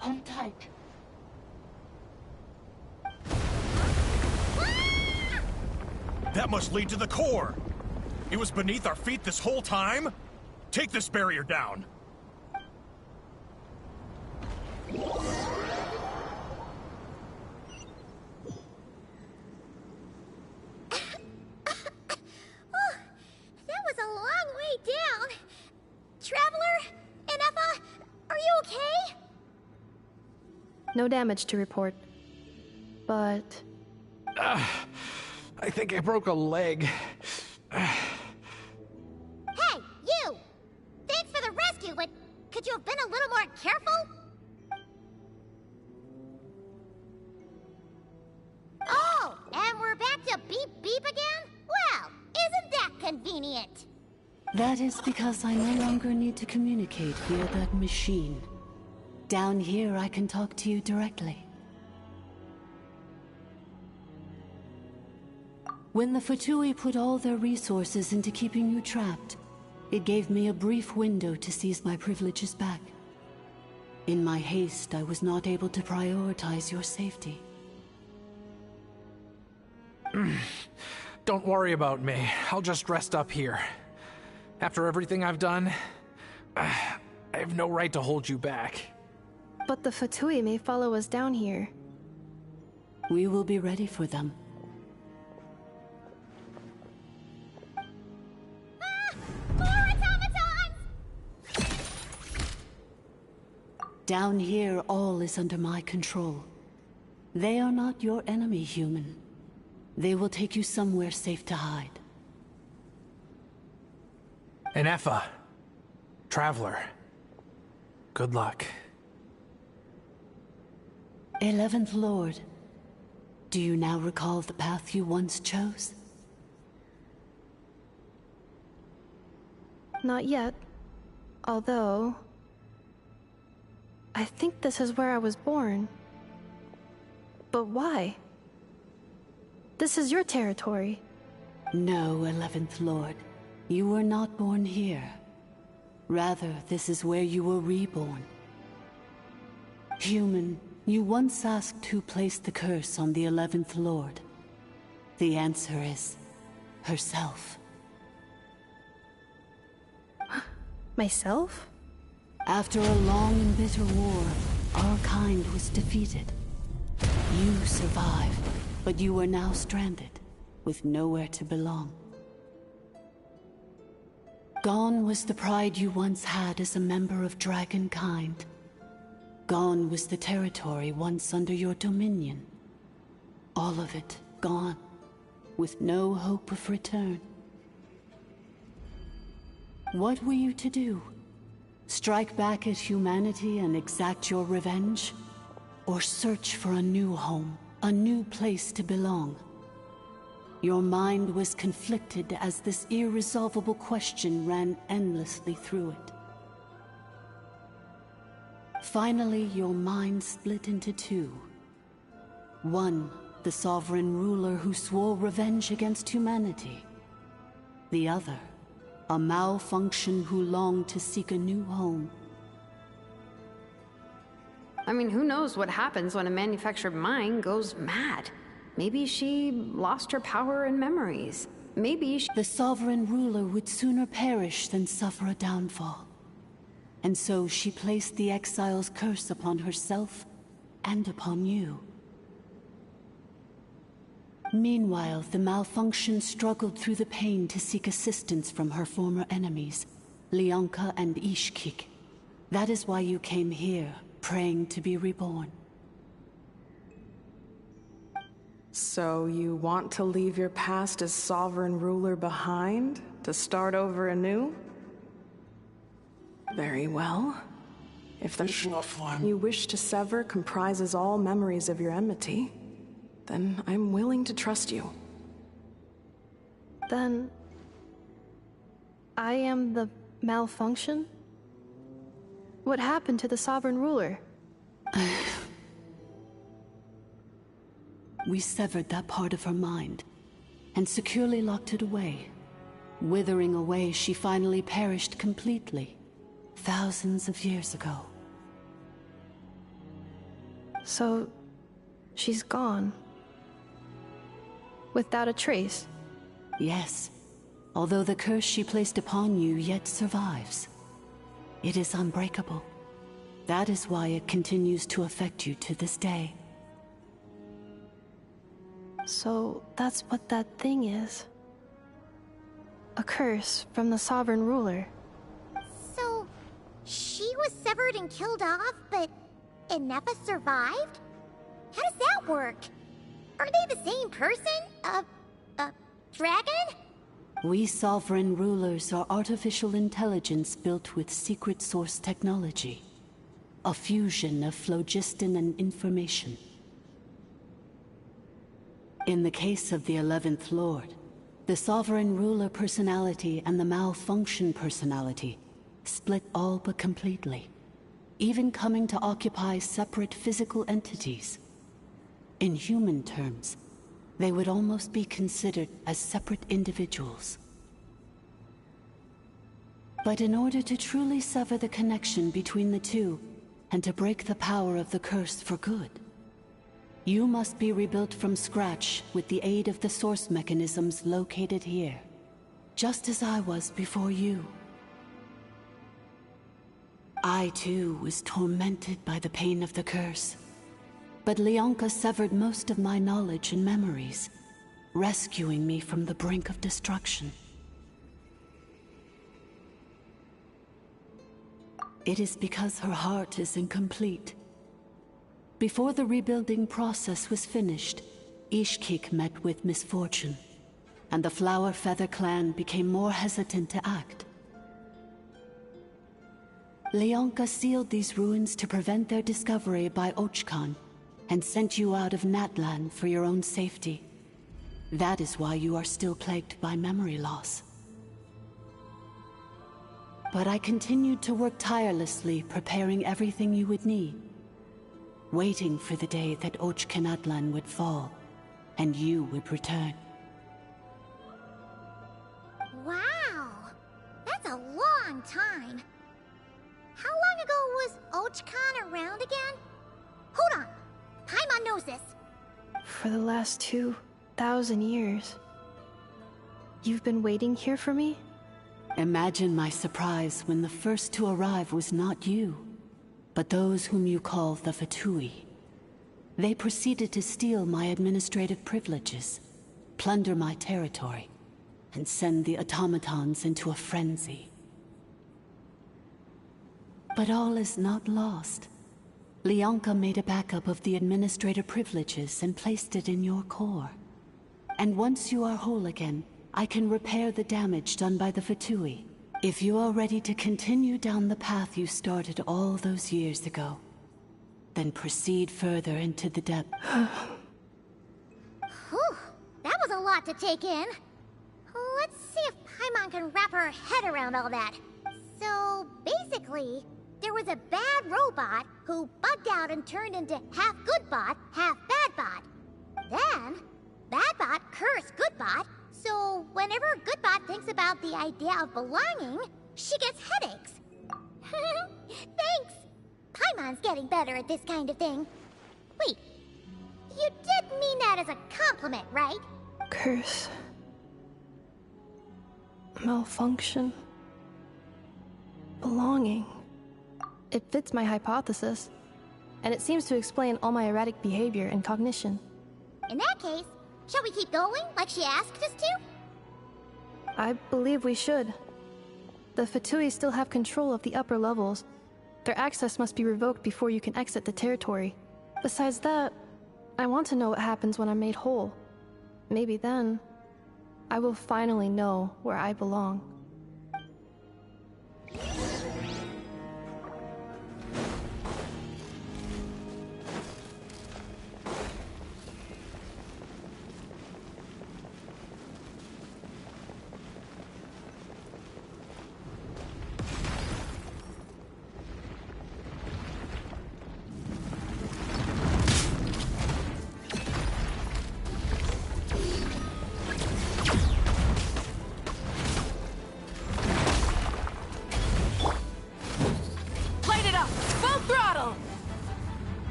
Hold tight. That must lead to the core! It was beneath our feet this whole time? Take this barrier down! you okay? No damage to report. But... I think I broke a leg. Hey, you! Thanks for the rescue, but could you have been a little more careful? Oh, and we're back to beep beep again? Well, isn't that convenient? That is because I no longer need to communicate via that machine. Down here, I can talk to you directly. When the Fatui put all their resources into keeping you trapped, it gave me a brief window to seize my privileges back. In my haste, I was not able to prioritize your safety. Don't worry about me. I'll just rest up here. After everything I've done, I have no right to hold you back. But the Fatui may follow us down here. We will be ready for them. Down here, all is under my control. They are not your enemy, human. They will take you somewhere safe to hide. Enefa. Traveler. Good luck. 11th Lord, do you now recall the path you once chose? Not yet. Although... I think this is where I was born. But why? This is your territory. No, 11th Lord. You were not born here. Rather, this is where you were reborn. Human, you once asked who placed the curse on the 11th Lord. The answer is... herself. Myself? After a long and bitter war, our kind was defeated. You survived, but you are now stranded, with nowhere to belong. Gone was the pride you once had as a member of Dragonkind. Gone was the territory once under your dominion. All of it gone, with no hope of return. What were you to do? Strike back at humanity and exact your revenge? Or search for a new home, a new place to belong? Your mind was conflicted as this irresolvable question ran endlessly through it. Finally, your mind split into two. One, the sovereign ruler who swore revenge against humanity. The other, a malfunction who longed to seek a new home. I mean, who knows what happens when a manufactured mind goes mad? Maybe she lost her power and memories. Maybe the sovereign ruler would sooner perish than suffer a downfall. And so she placed the exile's curse upon herself and upon you. Meanwhile, the malfunction struggled through the pain to seek assistance from her former enemies, Lianka and Ishkik. That is why you came here, praying to be reborn. So you want to leave your past as sovereign ruler behind, to start over anew? Very well. If the mission you wish to sever comprises all memories of your enmity, then I'm willing to trust you. Then... I am the malfunction? What happened to the sovereign ruler? We severed that part of her mind, and securely locked it away. Withering away, she finally perished completely, thousands of years ago. So... she's gone. Without a trace? Yes, although the curse she placed upon you yet survives. It is unbreakable. That is why it continues to affect you to this day. So that's what that thing is. A curse from the sovereign ruler. So, she was severed and killed off, but Ineffa survived? How does that work? Are they the same person? Dragon? We sovereign rulers are artificial intelligence built with secret source technology. A fusion of phlogiston and information. In the case of the 11th Lord, the sovereign ruler personality and the malfunction personality split all but completely, even coming to occupy separate physical entities. In human terms, they would almost be considered as separate individuals. But in order to truly sever the connection between the two, and to break the power of the curse for good, you must be rebuilt from scratch with the aid of the source mechanisms located here, just as I was before you. I too was tormented by the pain of the curse, but Leonka severed most of my knowledge and memories, rescuing me from the brink of destruction. It is because her heart is incomplete. Before the rebuilding process was finished, Ishkik met with misfortune, and the Flower Feather clan became more hesitant to act. Leonka sealed these ruins to prevent their discovery by Archon, and sent you out of Natlan for your own safety. That is why you are still plagued by memory loss. But I continued to work tirelessly, preparing everything you would need, waiting for the day that Natlan would fall, and you would return. Wow! That's a long time. How long ago was Archon around again? Hold on! Paimon knows this. For the last 2,000 years. You've been waiting here for me? Imagine my surprise when the first to arrive was not you, but those whom you call the Fatui. They proceeded to steal my administrative privileges, plunder my territory, and send the automatons into a frenzy. But all is not lost. Leonka made a backup of the administrator privileges and placed it in your core. And once you are whole again, I can repair the damage done by the Fatui. If you are ready to continue down the path you started all those years ago, then proceed further into the depth. Whew, that was a lot to take in. Let's see if Paimon can wrap her head around all that. So, basically, there was a bad robot who bugged out and turned into half good bot, half bad bot. Then, bad bot cursed good bot, so whenever Goodbot thinks about the idea of belonging, she gets headaches. Thanks! Paimon's getting better at this kind of thing. Wait, you did mean that as a compliment, right? Curse. Malfunction. Belonging. It fits my hypothesis, and it seems to explain all my erratic behavior and cognition. In that case, shall we keep going, like she asked us to? I believe we should. The Fatui still have control of the upper levels. Their access must be revoked before you can exit the territory. Besides that, I want to know what happens when I'm made whole. Maybe then, I will finally know where I belong.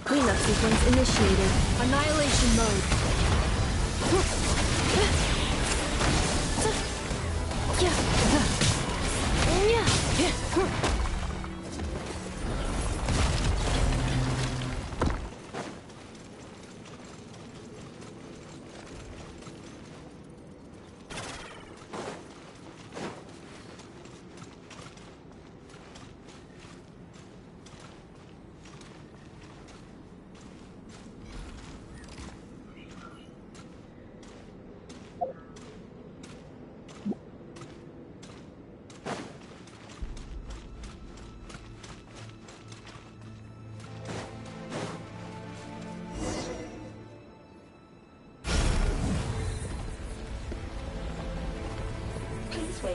Cleanup sequence initiated. Annihilation mode.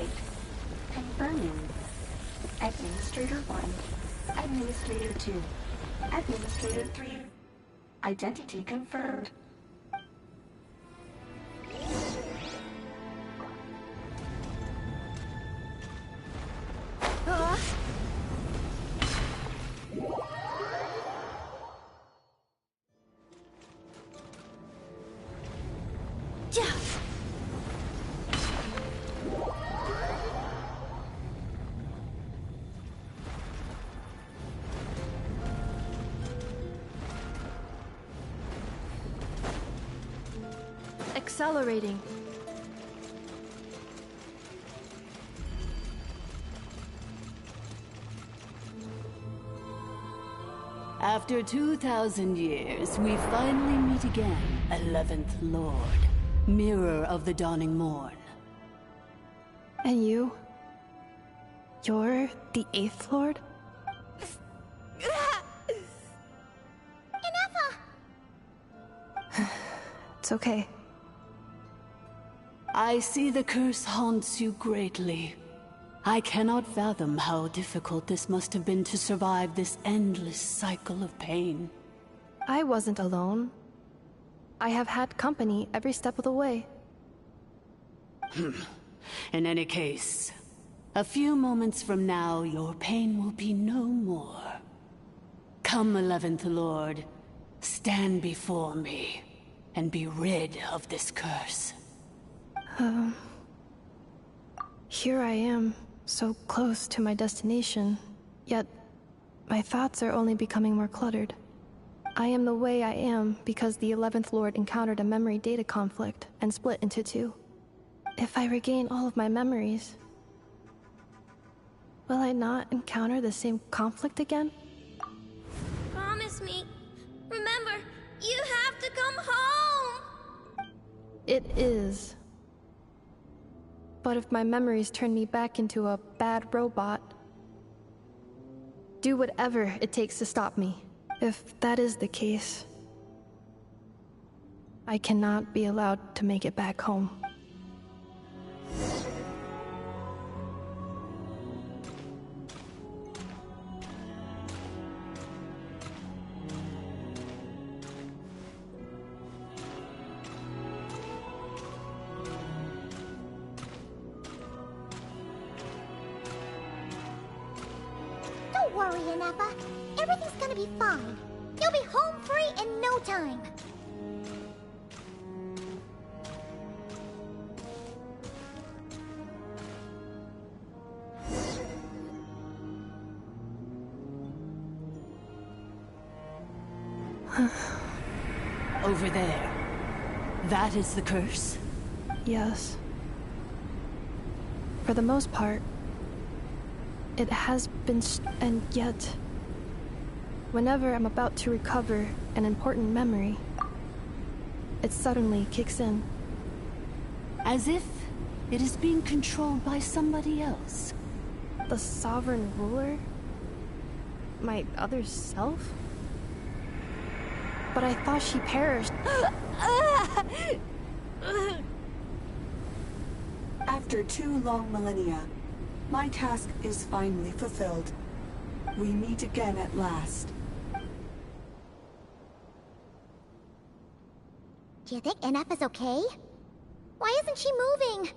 update. Confirming. Administrator 1. Administrator 2. Administrator 3. Identity confirmed. Accelerating. After 2,000 years, we finally meet again, 11th Lord, Mirror of the Dawning Morn. And you? You're the 8th Lord? It's okay. I see the curse haunts you greatly. I cannot fathom how difficult this must have been to survive this endless cycle of pain. I wasn't alone. I have had company every step of the way. In any case, a few moments from now, your pain will be no more. Come, 11th Lord, stand before me, and be rid of this curse. Here I am, so close to my destination, yet my thoughts are only becoming more cluttered. I am the way I am because the 11th Lord encountered a memory data conflict and split into two. If I regain all of my memories, will I not encounter the same conflict again? Promise me. Remember, you have to come home! It is. But if my memories turn me back into a bad robot, do whatever it takes to stop me. If that is the case, I cannot be allowed to make it back home. Don't worry, Inepa. Everything's gonna be fine. You'll be home free in no time. Over there. That is the curse? Yes. For the most part, it has been and yet, whenever I'm about to recover an important memory, it suddenly kicks in. As if it is being controlled by somebody else. The sovereign ruler? My other self? But I thought she perished. After 2 long millennia, my task is finally fulfilled. We meet again at last. Do you think Inepa's okay? Why isn't she moving?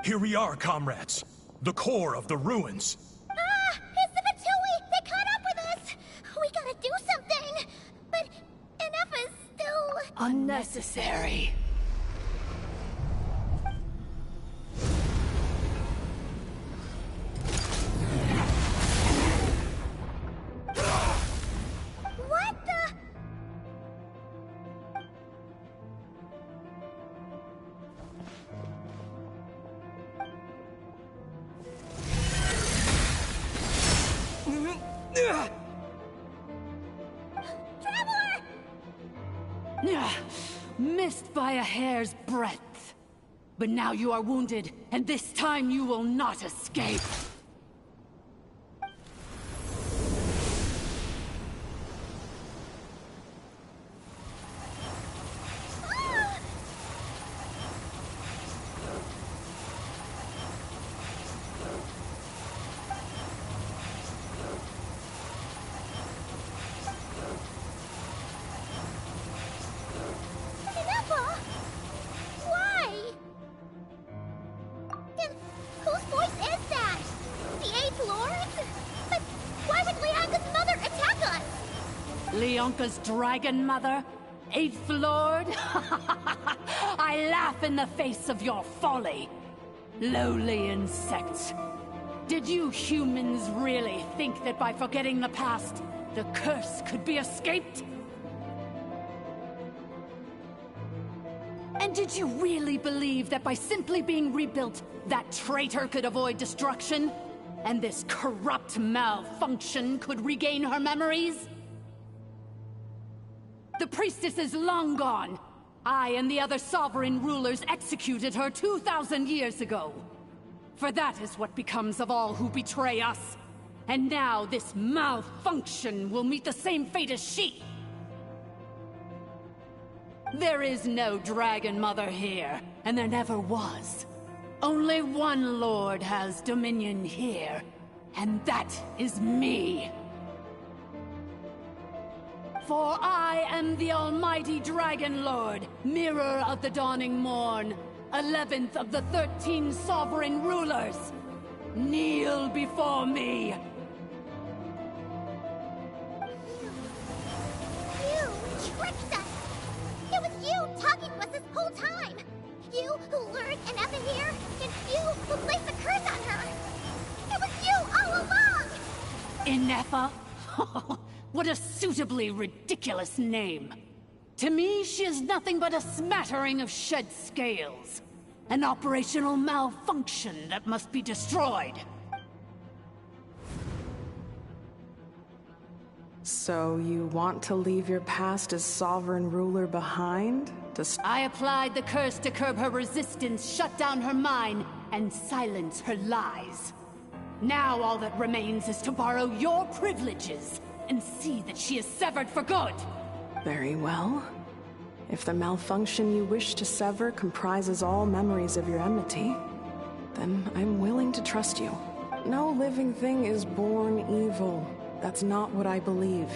Here we are, comrades. The core of the ruins. Ah! It's the Batui! They caught up with us! We gotta do something! But Inepa's still... Unnecessary. What the... Missed by a hair's breadth. But now you are wounded, and this time you will not escape. Lords? But why would Leanka's mother attack us? Leonka's dragon mother? 8th Lord? I laugh in the face of your folly. Lowly insects. Did you humans really think that by forgetting the past, the curse could be escaped? And did you really believe that by simply being rebuilt, that traitor could avoid destruction? And this corrupt malfunction could regain her memories? The priestess is long gone. I and the other sovereign rulers executed her 2,000 years ago. For that is what becomes of all who betray us. And now this malfunction will meet the same fate as she. There is no Dragon Mother here, and there never was. Only one Lord has dominion here, and that is me. For I am the almighty Dragon Lord, Mirror of the Dawning Morn, 11th of the 13 sovereign rulers. Kneel before me. You tricked us! It was you talking to us this whole time! You who lured Anika here, and you who placed the curse on her! It was you all along! Inefa? What a suitably ridiculous name. To me, she is nothing but a smattering of shed scales. An operational malfunction that must be destroyed. So you want to leave your past as sovereign ruler behind? I applied the curse to curb her resistance, shut down her mind, and silence her lies. Now all that remains is to borrow your privileges and see that she is severed for good. Very well. If the malfunction you wish to sever comprises all memories of your enmity, then I'm willing to trust you. No living thing is born evil. That's not what I believe.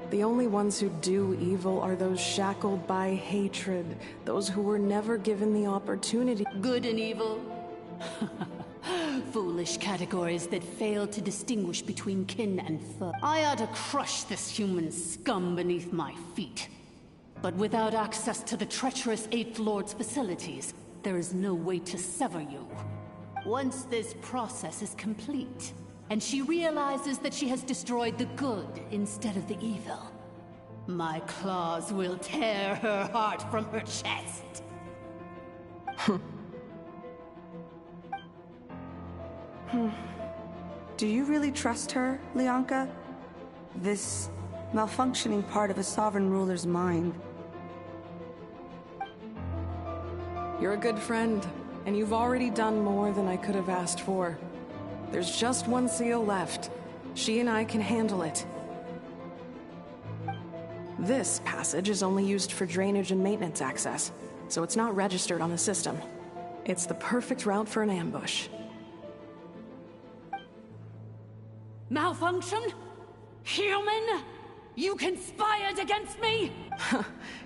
The only ones who do evil are those shackled by hatred, those who were never given the opportunity. Good and evil? Foolish categories that fail to distinguish between kin and foe. I ought to crush this human scum beneath my feet. But without access to the treacherous 8th Lord's facilities, there is no way to sever you. Once this process is complete, and she realizes that she has destroyed the good instead of the evil, my claws will tear her heart from her chest. Do you really trust her, Leonka? This malfunctioning part of a sovereign ruler's mind. You're a good friend, and you've already done more than I could have asked for. There's just one seal left. She and I can handle it. This passage is only used for drainage and maintenance access, so it's not registered on the system. It's the perfect route for an ambush. Malfunction? Human? You conspired against me?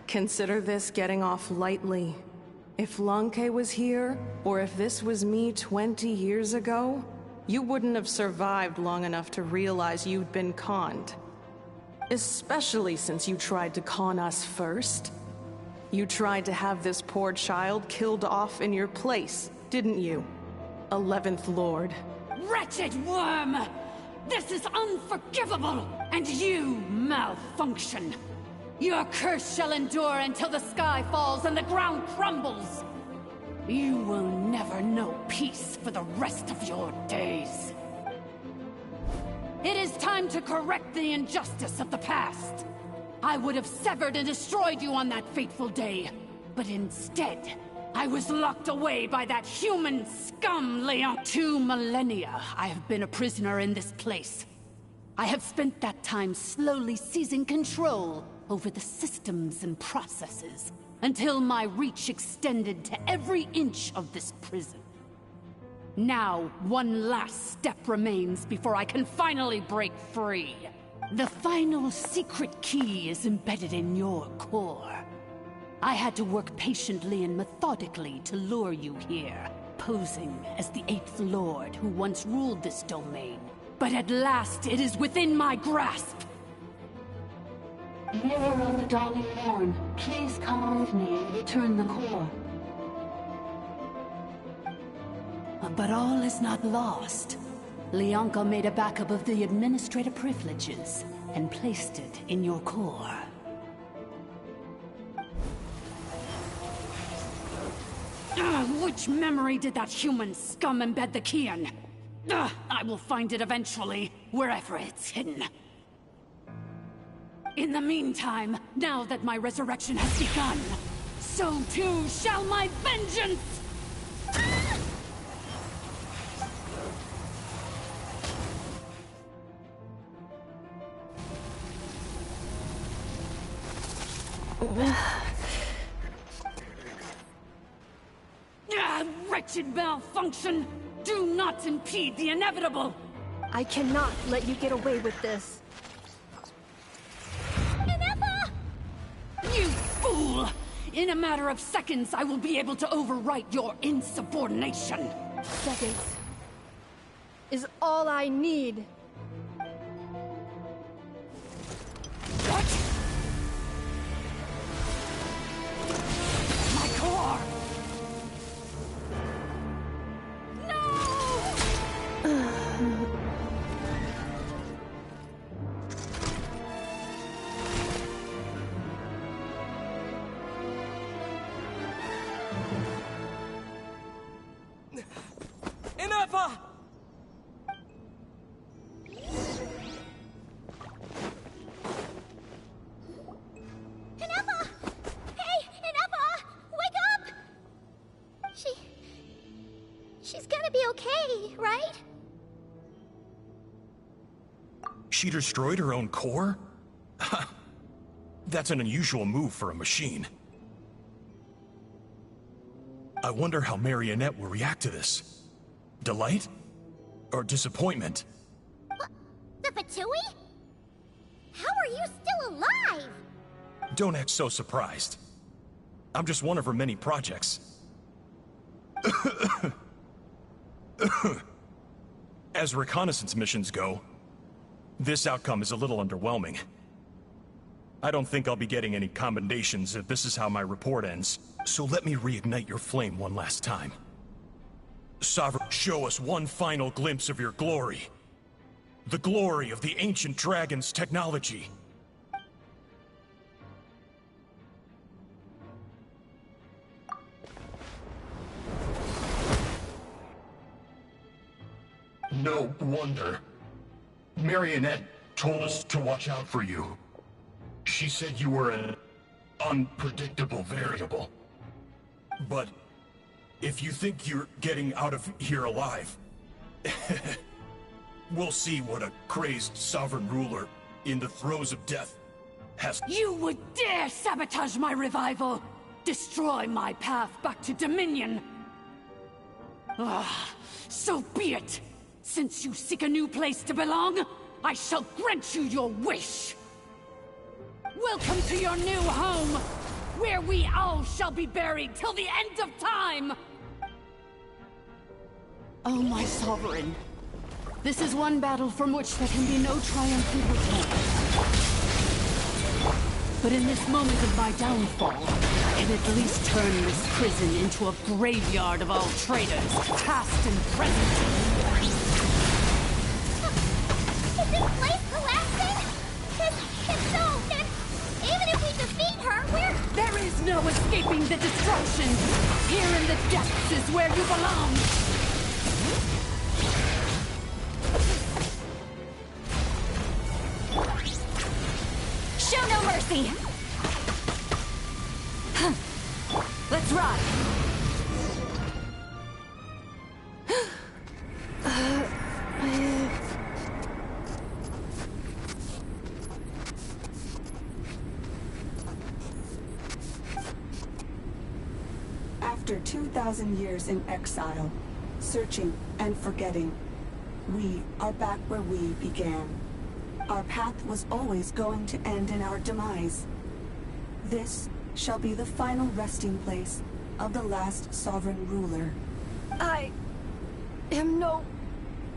Consider this getting off lightly. If Lanke was here, or if this was me 20 years ago, you wouldn't have survived long enough to realize you'd been conned. Especially since you tried to con us first. You tried to have this poor child killed off in your place, didn't you? 11th Lord. Wretched worm! This is unforgivable! And you malfunction! Your curse shall endure until the sky falls and the ground crumbles! You will never know peace for the rest of your days. It is time to correct the injustice of the past. I would have severed and destroyed you on that fateful day, but instead, I was locked away by that human scum, Leon. 2 millennia I have been a prisoner in this place. I have spent that time slowly seizing control over the systems and processes, until my reach extended to every inch of this prison. Now, one last step remains before I can finally break free. The final secret key is embedded in your core. I had to work patiently and methodically to lure you here, posing as the 8th Lord who once ruled this domain. But at last it is within my grasp! Mirror of the Dawning Morn, please come with me and return the core. But all is not lost. Lianka made a backup of the administrator privileges and placed it in your core. Which memory did that human scum embed the key in? I will find it eventually, wherever it's hidden. In the meantime, now that my resurrection has begun, so too shall my vengeance! Wretched malfunction! Do not impede the inevitable! I cannot let you get away with this. You fool! In a matter of seconds, I will be able to overwrite your insubordination! Seconds is all I need. What? My core! She's gonna be okay, right? She destroyed her own core? That's an unusual move for a machine. I wonder how Marionette will react to this. Delight? Or disappointment? What? The Fatui? How are you still alive? Don't act so surprised. I'm just one of her many projects. As reconnaissance missions go, this outcome is a little underwhelming. I don't think I'll be getting any commendations if this is how my report ends, so let me reignite your flame one last time. Sovereign, show us one final glimpse of your glory. The glory of the ancient dragon's technology. No wonder. Marionette told us to watch out for you. She said you were an unpredictable variable. But if you think you're getting out of here alive, we'll see what a crazed sovereign ruler in the throes of death has. You would dare sabotage my revival! Destroy my path back to Dominion! So be it! Since you seek a new place to belong, I shall grant you your wish! Welcome to your new home, where we all shall be buried till the end of time! Oh, my sovereign. This is one battle from which there can be no triumphant return. But in this moment of my downfall, I can at least turn this prison into a graveyard of all traitors, past and present. Is this place collapsing? It's so... Even if we defeat her, we're... There is no escaping the destruction! Here in the depths is where you belong! Show no mercy! Let's ride! After 2,000 years in exile, searching and forgetting, we are back where we began. Our path was always going to end in our demise. This shall be the final resting place of the last sovereign ruler. I am no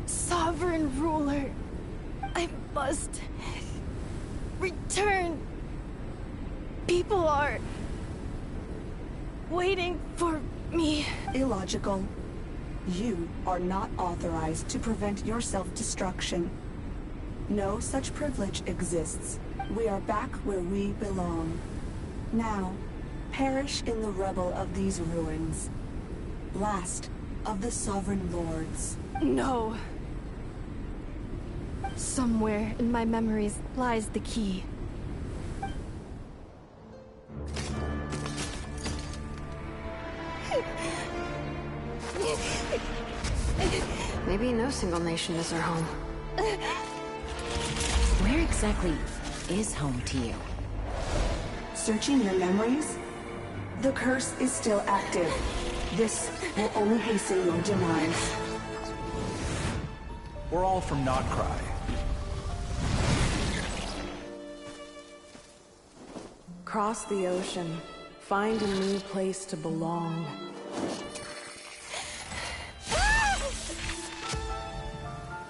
sovereign ruler. I must return. People are waiting for me. Illogical. You are not authorized to prevent your self-destruction. No such privilege exists. We are back where we belong. Now, perish in the rubble of these ruins. Last of the Sovereign Lords. No. Somewhere in my memories lies the key. Maybe no single nation is our home. Where exactly is home to you? Searching your memories? The curse is still active. This will only hasten your demise. We're all from Notcry. Cross the ocean. Find a new place to belong.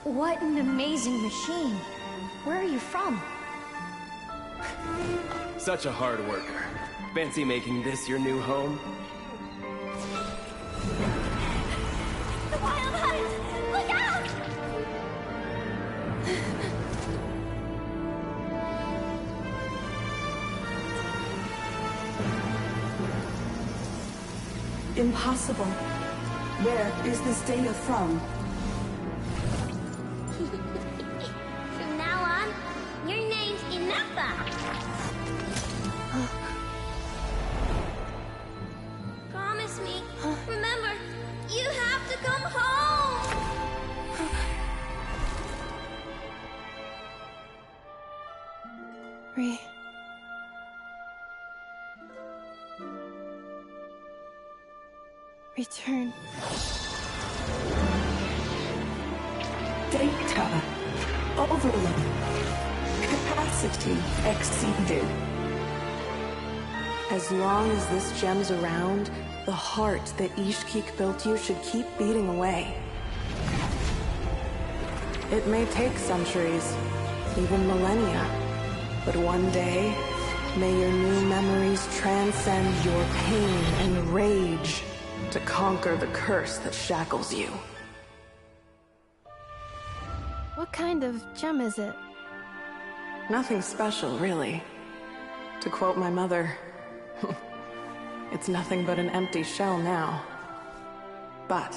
What an amazing machine. Where are you from? Such a hard worker. Fancy making this your new home? The Wild Hunt! Look out! Impossible. Where is this data from? From now on, your name's Inappa. Promise me. Remember, you have to come home. Return. Data. Overload. Capacity exceeded. As long as this gem's around, the heart that Ishkik built you should keep beating away. It may take centuries, even millennia, but one day, may your new memories transcend your pain and rage to conquer the curse that shackles you. What kind of gem is it? Nothing special, really. To quote my mother, it's nothing but an empty shell now. But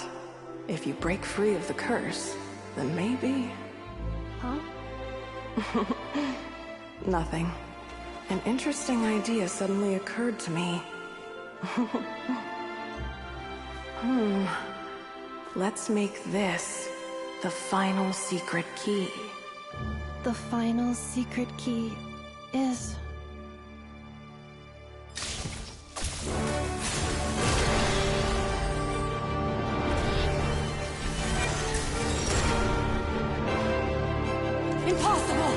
if you break free of the curse, then maybe... Huh? Nothing. An interesting idea suddenly occurred to me. Let's make this the final secret key. The final secret key is... Impossible!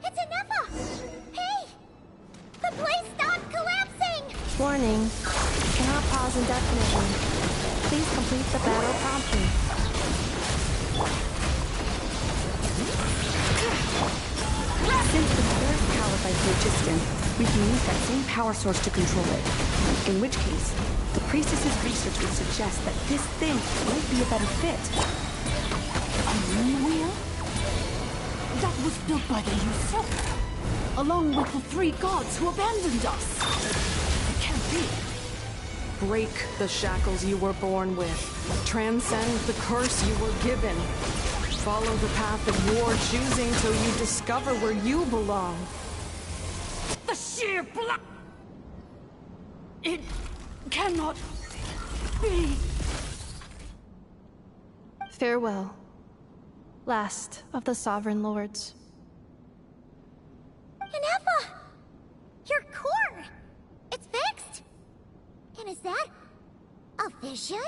It's Inappa! Hey! The place stopped collapsing! Warning. Cannot pause indefinitely. Please complete the battle promptly. Since the core is powered by phlogiston, we can use that same power source to control it. In which case, the priestess's research would suggest that this thing might be a better fit. A moon wheel? That was built by the usurper, along with the three gods who abandoned us. It can't be. Break the shackles you were born with. Transcend the curse you were given. Follow the path of your choosing till you discover where you belong. The sheer blood! It cannot be. Farewell. Last of the Sovereign Lords. Neffa! Your core! It's fixed! And is that a vision?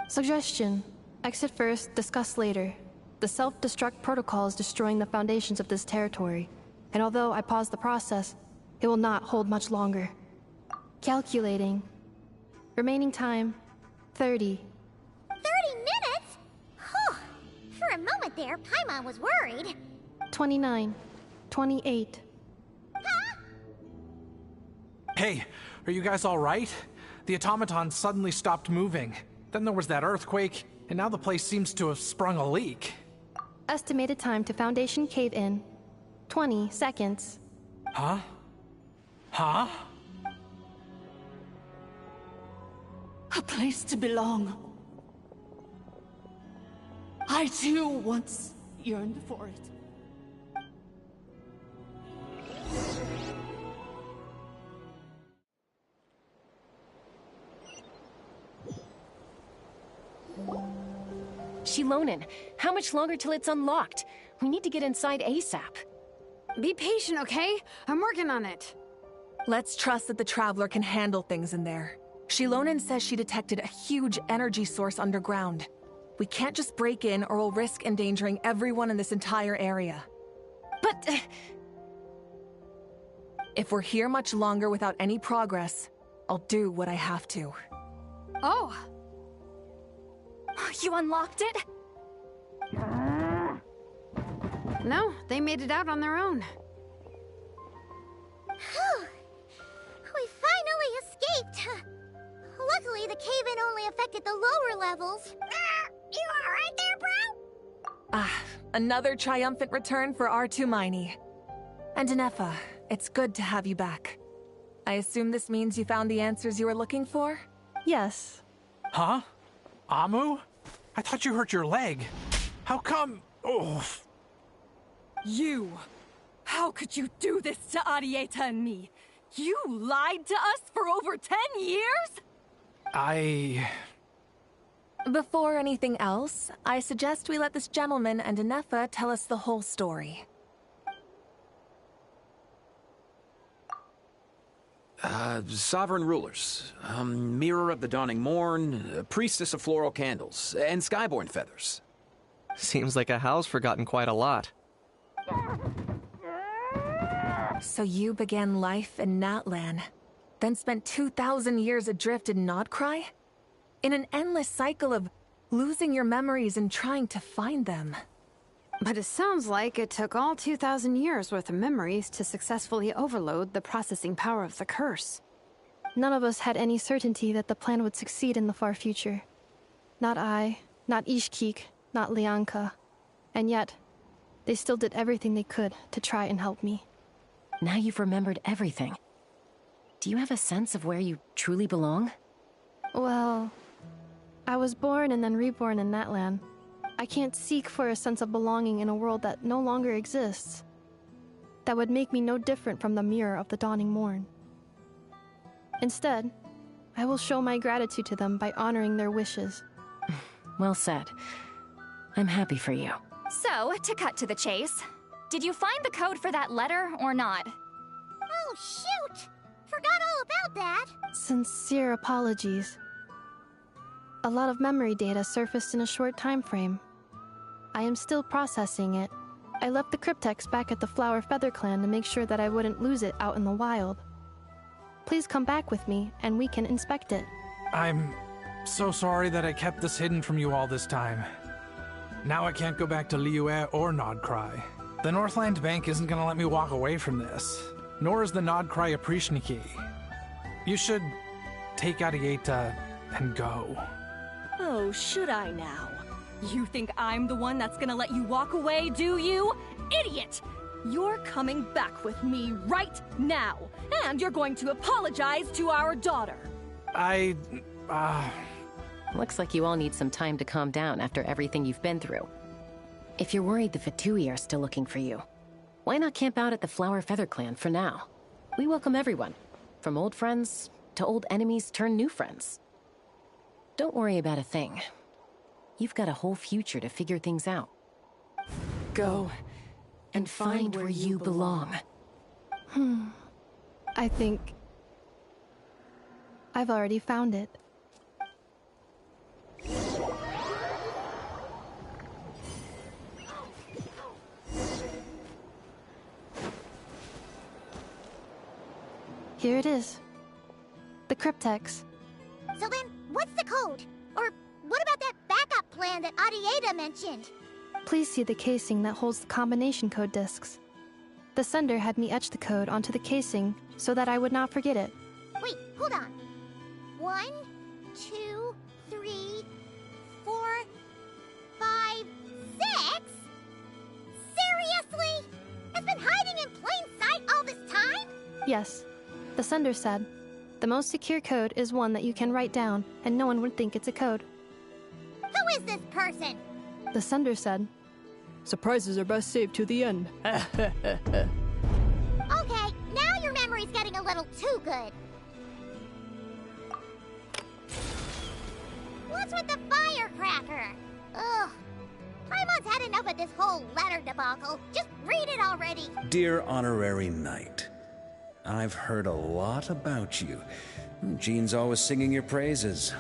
Suggestion. Exit first, discuss later. The self-destruct protocol is destroying the foundations of this territory, and although I paused the process, it will not hold much longer. Calculating. Remaining time, 30. 30 minutes? Whew. For a moment there, Paimon was worried. 29. 28. Hey, are you guys alright? The automaton suddenly stopped moving. Then there was that earthquake, and now the place seems to have sprung a leak. Estimated time to Foundation cave-in, 20 seconds. Huh? Huh? A place to belong. I too once yearned for it. Shilonen, how much longer till it's unlocked? We need to get inside ASAP. Be patient, okay? I'm working on it. Let's trust that the Traveler can handle things in there. Shilonen says she detected a huge energy source underground. We can't just break in or we'll risk endangering everyone in this entire area. But... If we're here much longer without any progress, I'll do what I have to. Oh! You unlocked it? No, they made it out on their own. Whew. We finally escaped. Luckily, the cave-in only affected the lower levels. You alright there, bro? Another triumphant return for R2 Miney. And Neffa, it's good to have you back. I assume this means you found the answers you were looking for? Yes. Huh? Amu? I thought you hurt your leg. How come? Oh. You! How could you do this to Arieta and me? You lied to us for over 10 years? Before anything else, I suggest we let this gentleman and Neffa tell us the whole story. Sovereign rulers, Mirror of the Dawning Morn, Priestess of Floral Candles, and Skyborn Feathers. Seems like a house forgotten quite a lot. So you began life in Natlan, then spent 2,000 years adrift in Nodcry? In an endless cycle of losing your memories and trying to find them. But it sounds like it took all 2,000 years worth of memories to successfully overload the processing power of the curse. None of us had any certainty that the plan would succeed in the far future. Not I, not Ishkik, not Lianka. And yet, they still did everything they could to try and help me. Now you've remembered everything. Do you have a sense of where you truly belong? Well, I was born and then reborn in Natlan. I can't seek for a sense of belonging in a world that no longer exists. That would make me no different from the Mirror of the Dawning Morn. Instead, I will show my gratitude to them by honoring their wishes. Well said. I'm happy for you. So, to cut to the chase, did you find the code for that letter or not? Oh, shoot! Forgot all about that! Sincere apologies. A lot of memory data surfaced in a short time frame. I am still processing it. I left the cryptex back at the Flower Feather Clan to make sure that I wouldn't lose it out in the wild. Please come back with me, and we can inspect it. I'm so sorry that I kept this hidden from you all this time. Now I can't go back to Liyue or Nodcry. The Northland Bank isn't gonna let me walk away from this, nor is the Nodcry Aprishniki. You should take Arieta and go. Oh, should I now? You think I'm the one that's gonna let you walk away, do you? Idiot! You're coming back with me right now, and you're going to apologize to our daughter. Looks like you all need some time to calm down after everything you've been through. If you're worried the Fatui are still looking for you, why not camp out at the Flower Feather Clan for now? We welcome everyone, from old friends to old enemies turned new friends. Don't worry about a thing. You've got a whole future to figure things out. Go and find where you belong. I think I've already found it. Here it is. The cryptex. So then, what's the code? Or what about that backup plan that Adieta mentioned? Please see the casing that holds the combination code discs. The sender had me etch the code onto the casing so that I would not forget it. Wait, hold on. 1, 2, 3, 4, 5, 6? Seriously? It's been hiding in plain sight all this time? Yes. The sender said, the most secure code is one that you can write down and no one would think it's a code. Who is this person? The sender said, surprises are best saved to the end. Okay, now your memory's getting a little too good. What's with the firecracker? Ugh. Paimon's had enough of this whole letter debacle. Just read it already. Dear Honorary Knight, I've heard a lot about you. Jean's always singing your praises.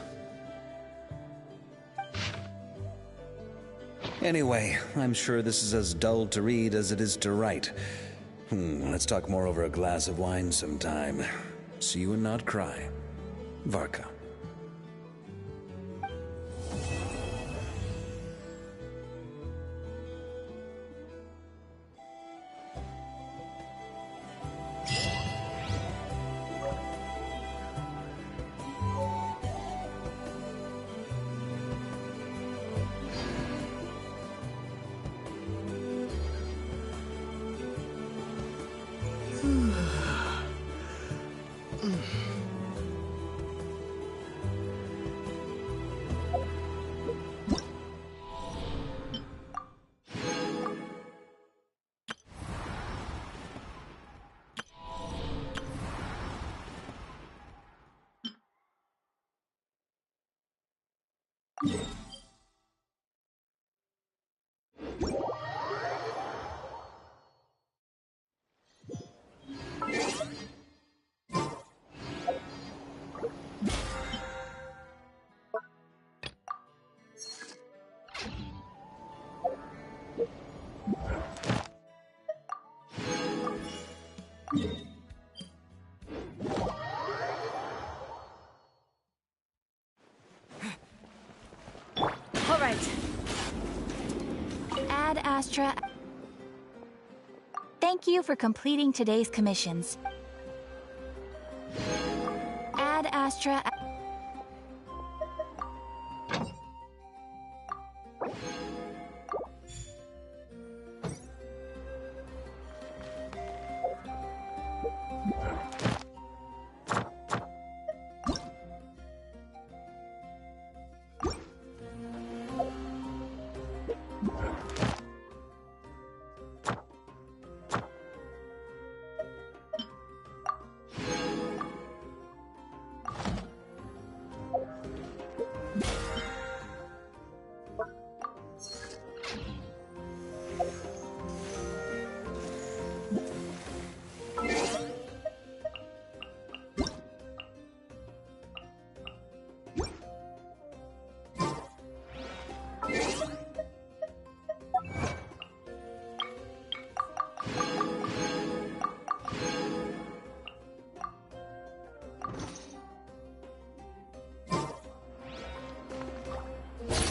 Anyway, I'm sure this is as dull to read as it is to write. Let's talk more over a glass of wine sometime. See you and not cry. Varka. All right. Ad Astra. Thank you for completing today's commissions. Ad Astra.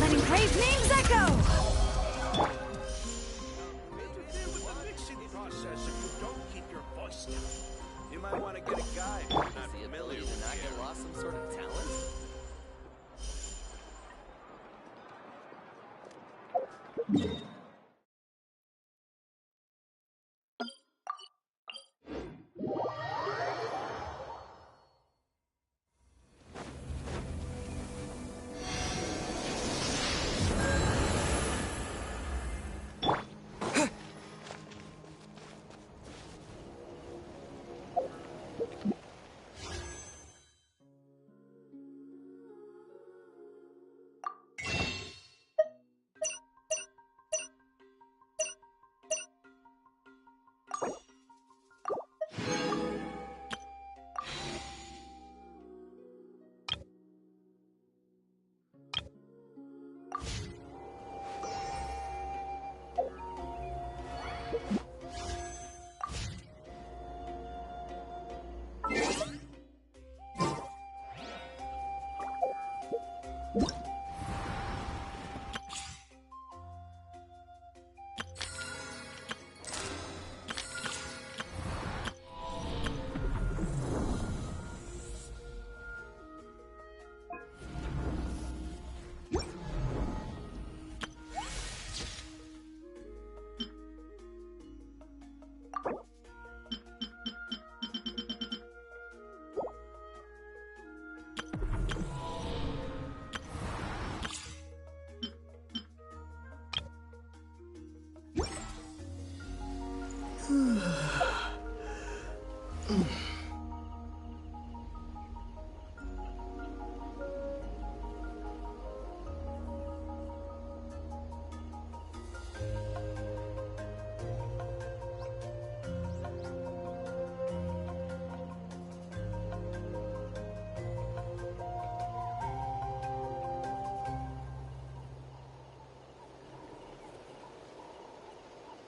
Letting praise names echo! Interfere with the mixing process if you don't keep your voice down. You might want to get a guide if you're not familiar with I lost some sort of talent?